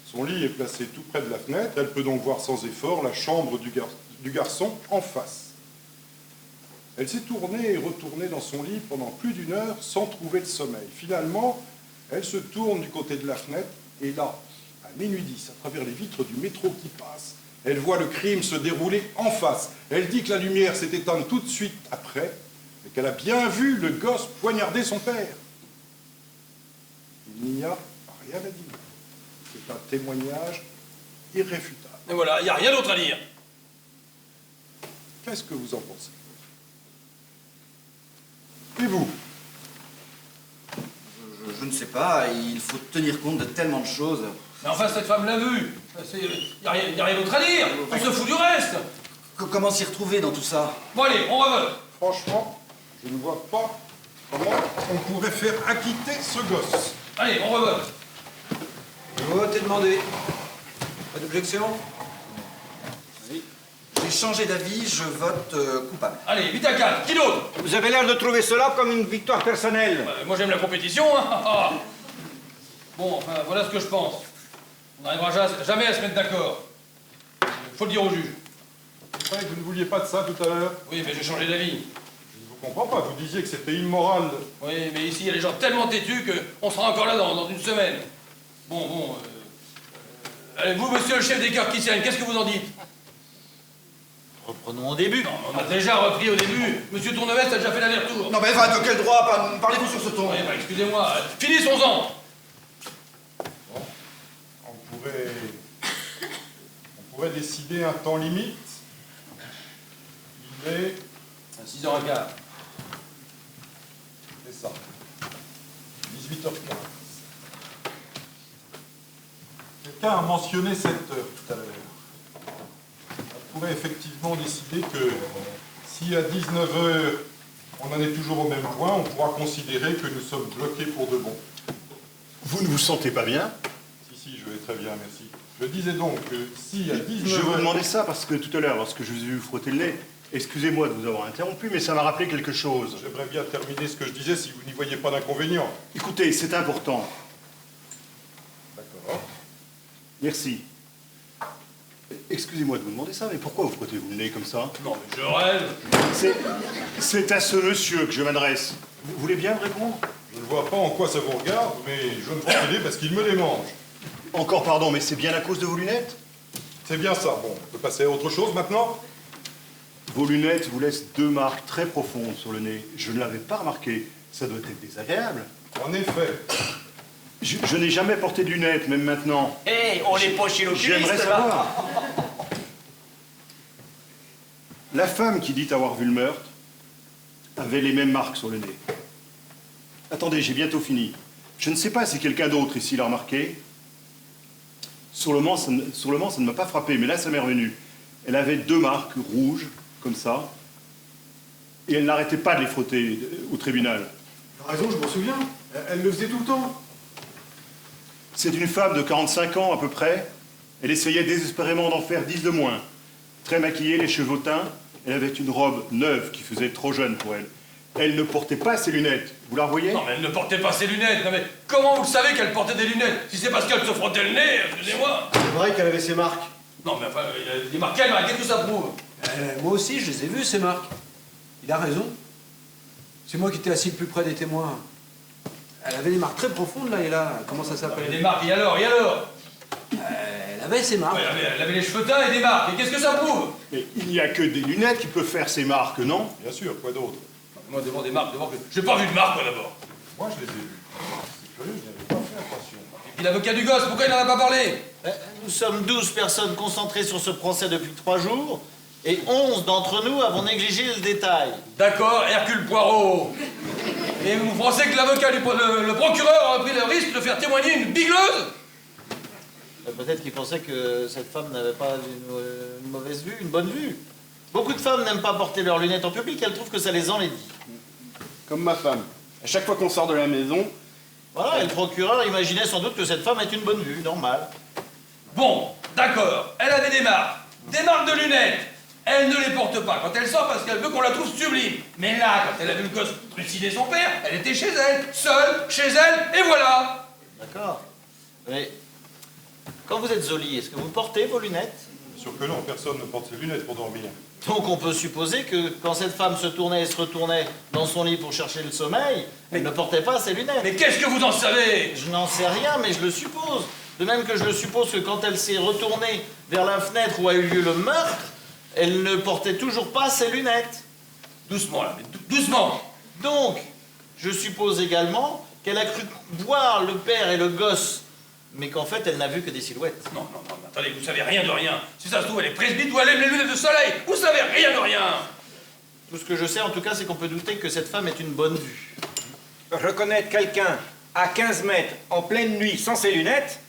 Son lit est placé tout près de la fenêtre. Elle peut donc voir sans effort la chambre du garçon en face. Elle s'est tournée et retournée dans son lit pendant plus d'1 heure sans trouver le sommeil. Finalement, elle se tourne du côté de la fenêtre et là, à minuit 10, à travers les vitres du métro qui passe, elle voit le crime se dérouler en face. Elle dit que la lumière s'est éteinte tout de suite après, mais qu'elle a bien vu le gosse poignarder son père. Il n'y a rien à dire. C'est un témoignage irréfutable. Et voilà, il n'y a rien d'autre à dire. Qu'est-ce que vous en pensez? Et vous? Je ne sais pas, il faut tenir compte de tellement de choses. Mais enfin, cette femme l'a vu. Il n'y a rien d'autre à dire. On se fout du reste. Comment s'y retrouver dans tout ça? Bon allez, on revote. Franchement, je ne vois pas comment on pourrait faire acquitter ce gosse. Allez, on revote. Le vote est demandé. Pas d'objection? J'ai changé d'avis, je vote coupable. Allez, vite à 4. Qui d'autre? Vous avez l'air de trouver cela comme une victoire personnelle. Moi, j'aime la compétition, hein. Bon, enfin, voilà ce que je pense. On n'arrivera jamais à se mettre d'accord. Faut le dire au juge. Vous croyez que vous ne vouliez pas de ça tout à l'heure? Oui, mais j'ai changé d'avis. Je ne vous comprends pas. Vous disiez que c'était immoral. Oui, mais ici, il y a des gens tellement têtus qu'on sera encore là dans 1 semaine. Bon, allez, vous, monsieur le chef des cœurs qui saignent, qu'est-ce que vous en dites? Reprenons au début. Non, on a déjà repris au début. Monsieur Tournevis a déjà fait l'aller-retour. Non mais enfin, de quel droit parlez-vous sur ce ton? Oui, bah, excusez-moi. Finissons-en. On pourrait décider un temps limite. Il est... À 6h15. C'est ça. 18h15. Quelqu'un a mentionné 7 heures tout à l'heure. On pourrait effectivement décider que si à 19h on en est toujours au même point, on pourra considérer que nous sommes bloqués pour de bon. Vous ne vous sentez pas bien? Si, je vais très bien, merci. Je disais donc que si à 19h... Je vous demandais ça parce que tout à l'heure, lorsque je vous ai vu frotter le nez, excusez-moi de vous avoir interrompu, mais ça m'a rappelé quelque chose. J'aimerais bien terminer ce que je disais si vous n'y voyez pas d'inconvénient. Écoutez, c'est important. D'accord. Merci. Excusez-moi de vous demander ça, mais pourquoi vous frottez-vous le nez comme ça? Non, mais je rêve. C'est à ce monsieur que je m'adresse. Vous voulez bien me répondre? Je ne vois pas en quoi ça vous regarde, mais je ne procéder parce qu'il me démange. Encore pardon, mais c'est bien à cause de vos lunettes? C'est bien ça. Bon, on peut passer à autre chose maintenant? Vos lunettes vous laissent 2 marques très profondes sur le nez. Je ne l'avais pas remarqué. Ça doit être désagréable. En effet. Je n'ai jamais porté de lunettes, même maintenant. Hé, on n'est pas chez l'oculiste, J'aimerais là. savoir. La femme qui dit avoir vu le meurtre avait les mêmes marques sur le nez. Attendez, j'ai bientôt fini. Je ne sais pas si quelqu'un d'autre ici l'a remarqué. Sur le moment, ça ne m'a pas frappé, mais là, ça m'est revenu. Elle avait 2 marques rouges, comme ça, et elle n'arrêtait pas de les frotter au tribunal. T'as raison, je m'en souviens. Elle le faisait tout le temps. C'est une femme de 45 ans à peu près. Elle essayait désespérément d'en faire 10 de moins. Très maquillée, les cheveux teints. Elle avait une robe neuve qui faisait trop jeune pour elle. Elle ne portait pas ses lunettes. Vous la revoyez? Non, mais elle ne portait pas ses lunettes. Non, mais comment vous le savez qu'elle portait des lunettes? Si c'est parce qu'elle se frottait le nez, excusez-moi. C'est vrai qu'elle avait ses marques. Non, mais enfin, il est marqué, mais qu'est-ce que ça prouve? Moi aussi, je les ai vus, ces marques. Il a raison. C'est moi qui étais assis le plus près des témoins. Elle avait des marques très profondes, là et là. Comment ça s'appelle? Des marques, et alors? Elle avait ses marques. Ouais, elle avait les cheveux teints et des marques. Et qu'est-ce que ça prouve? Mais il n'y a que des lunettes qui peuvent faire ces marques, non? Bien sûr, quoi d'autre? Moi, devant des marques, devant que... J'ai pas vu de marques, moi, d'abord. Moi, je les ai vus. C'est curieux, je n'avais pas fait attention. Et puis l'avocat du gosse, pourquoi il n'en a pas parlé? Nous sommes 12 personnes concentrées sur ce procès depuis 3 jours, et 11 d'entre nous avons négligé le détail. D'accord, Hercule Poirot. Et vous pensez que l'avocat le procureur a pris le risque de faire témoigner une bigleuse? Peut-être qu'il pensait que cette femme n'avait pas une mauvaise vue, une bonne vue. Beaucoup de femmes n'aiment pas porter leurs lunettes en public, elles trouvent que ça les enlaidit. Comme ma femme. À chaque fois qu'on sort de la maison... Voilà, et le procureur imaginait sans doute que cette femme ait une bonne vue, normal. Bon, d'accord, elle avait des marques de lunettes. Elle ne les porte pas quand elle sort parce qu'elle veut qu'on la trouve sublime. Mais là, quand elle a vu le gosse trucider son père, elle était chez elle, seule, chez elle, et voilà. D'accord. Mais quand vous êtes au lit, est-ce que vous portez vos lunettes? Bien sûr que non, personne ne porte ses lunettes pour dormir. Donc on peut supposer que quand cette femme se tournait et se retournait dans son lit pour chercher le sommeil, elle ne portait pas ses lunettes. Mais qu'est-ce que vous en savez? Je n'en sais rien, mais je le suppose. De même que je le suppose que quand elle s'est retournée vers la fenêtre où a eu lieu le meurtre, elle ne portait toujours pas ses lunettes. Doucement là, mais doucement. Donc, je suppose également qu'elle a cru voir le père et le gosse, mais qu'en fait elle n'a vu que des silhouettes. Non, attendez, vous savez rien de rien. Si ça se trouve, elle est presbyte ou elle aime les lunettes de soleil. Vous savez rien de rien. Tout ce que je sais en tout cas, c'est qu'on peut douter que cette femme ait une bonne vue. Reconnaître quelqu'un à 15 mètres en pleine nuit sans ses lunettes,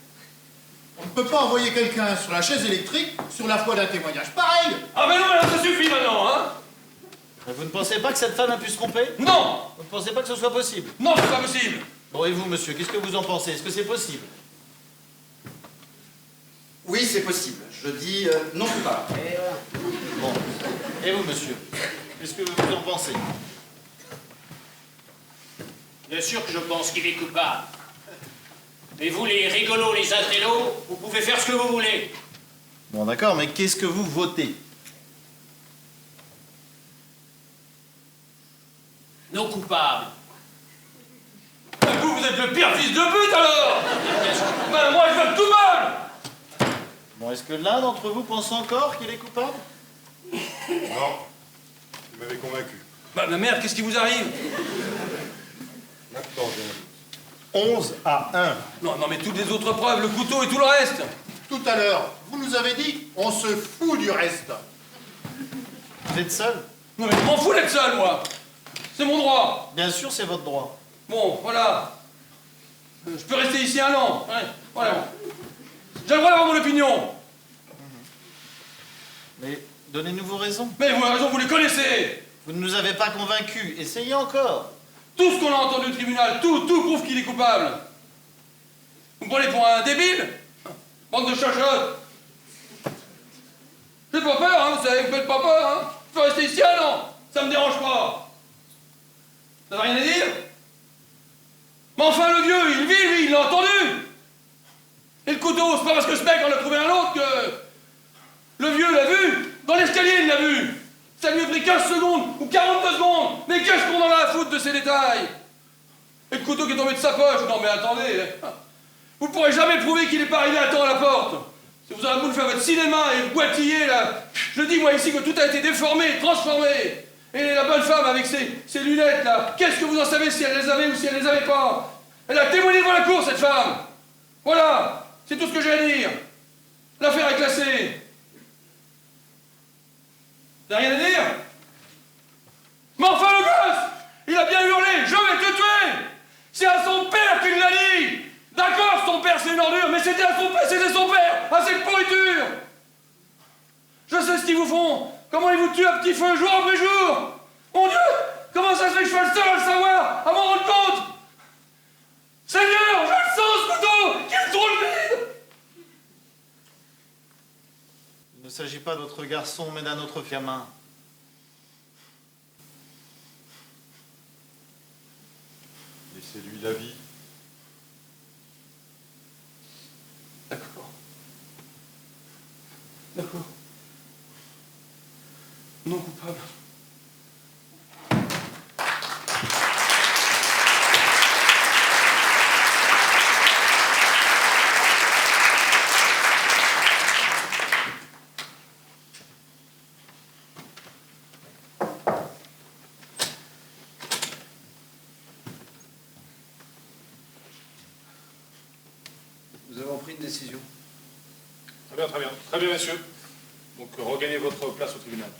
On ne peut pas envoyer quelqu'un sur la chaise électrique sur la foi d'un témoignage pareil. Ah ben non, mais là, ça suffit maintenant, hein. Vous ne pensez pas que cette femme a pu se tromper? Non. Vous ne pensez pas que ce soit possible? Non, c'est pas possible. Bon, et vous, monsieur, qu'est-ce que vous en pensez? Est-ce que c'est possible? Oui, c'est possible. Je dis non coupable. Bon. Et vous, monsieur, qu'est-ce que vous en pensez? Bien sûr que je pense qu'il est coupable. Mais vous, les rigolos, les intellos, vous pouvez faire ce que vous voulez. Bon, d'accord, mais qu'est-ce que vous votez? Non coupable. Vous êtes le pire fils de pute alors. Ben moi, je veux tout mal. Bon, est-ce que l'un d'entre vous pense encore qu'il est coupable? Non, vous m'avez convaincu. Bah merde, qu'est-ce qui vous arrive? Maintenant, j'ai 11 à 1. Non, mais toutes les autres preuves, le couteau et tout le reste. Tout à l'heure, vous nous avez dit, on se fout du reste. Vous êtes seul? Non mais je m'en fous d'être seul, moi. C'est mon droit. Bien sûr, c'est votre droit. Bon, voilà. Je peux rester ici 1 an. Ouais, voilà. J'ai le droit d'avoir mon opinion. Mais donnez-nous vos raisons. Mais vos raisons, vous les connaissez. Vous ne nous avez pas convaincus. Essayez encore. Tout ce qu'on a entendu au tribunal, tout prouve qu'il est coupable. Vous me prenez pour un débile? Bande de chachottes. Faites pas peur, hein, vous savez, vous faites pas peur, hein. Je peux rester ici 1 an. Ça me dérange pas. Ça n'a rien à dire? Mais enfin, le vieux, il vit, lui, il l'a entendu. Et le couteau, c'est pas parce que ce mec en a trouvé un autre que... Le vieux l'a vu. Dans l'escalier, il l'a vu. Ça lui a pris 15 secondes ou 42 secondes. Mais qu'est-ce qu'on en a à foutre de ces détails? Et le couteau qui est tombé de sa poche. Non mais attendez. Vous pourrez jamais prouver qu'il n'est pas arrivé à temps à la porte. Si vous avez beau faire votre cinéma et boitiller là. Je dis moi ici que tout a été déformé, transformé. Et la bonne femme avec ses lunettes là, qu'est-ce que vous en savez si elle les avait ou si elle les avait pas? Elle a témoigné devant la cour, cette femme. Voilà, c'est tout ce que j'ai à dire. L'affaire est classée. T'as rien à dire? Mais enfin le gosse, il a bien hurlé, je vais te tuer. C'est à son père qu'il l'a dit. D'accord, son père c'est une ordure, mais c'était à son père, c'était son père, à cette pourriture. Je sais ce qu'ils vous font. Comment ils vous tuent à petit feu jour après jour. Mon Dieu, comment ça se fait que je sois le seul à le savoir, à m'en rendre compte? Seigneur, je le sens ce couteau, qu'il trouve vide. Il ne s'agit pas d'autre garçon, mais d'un autre gamin. Laissez-lui la vie. D'accord. D'accord. Non coupable. Nous avons pris une décision. Très bien, très bien. Très bien, messieurs. Donc, regagnez votre place au tribunal.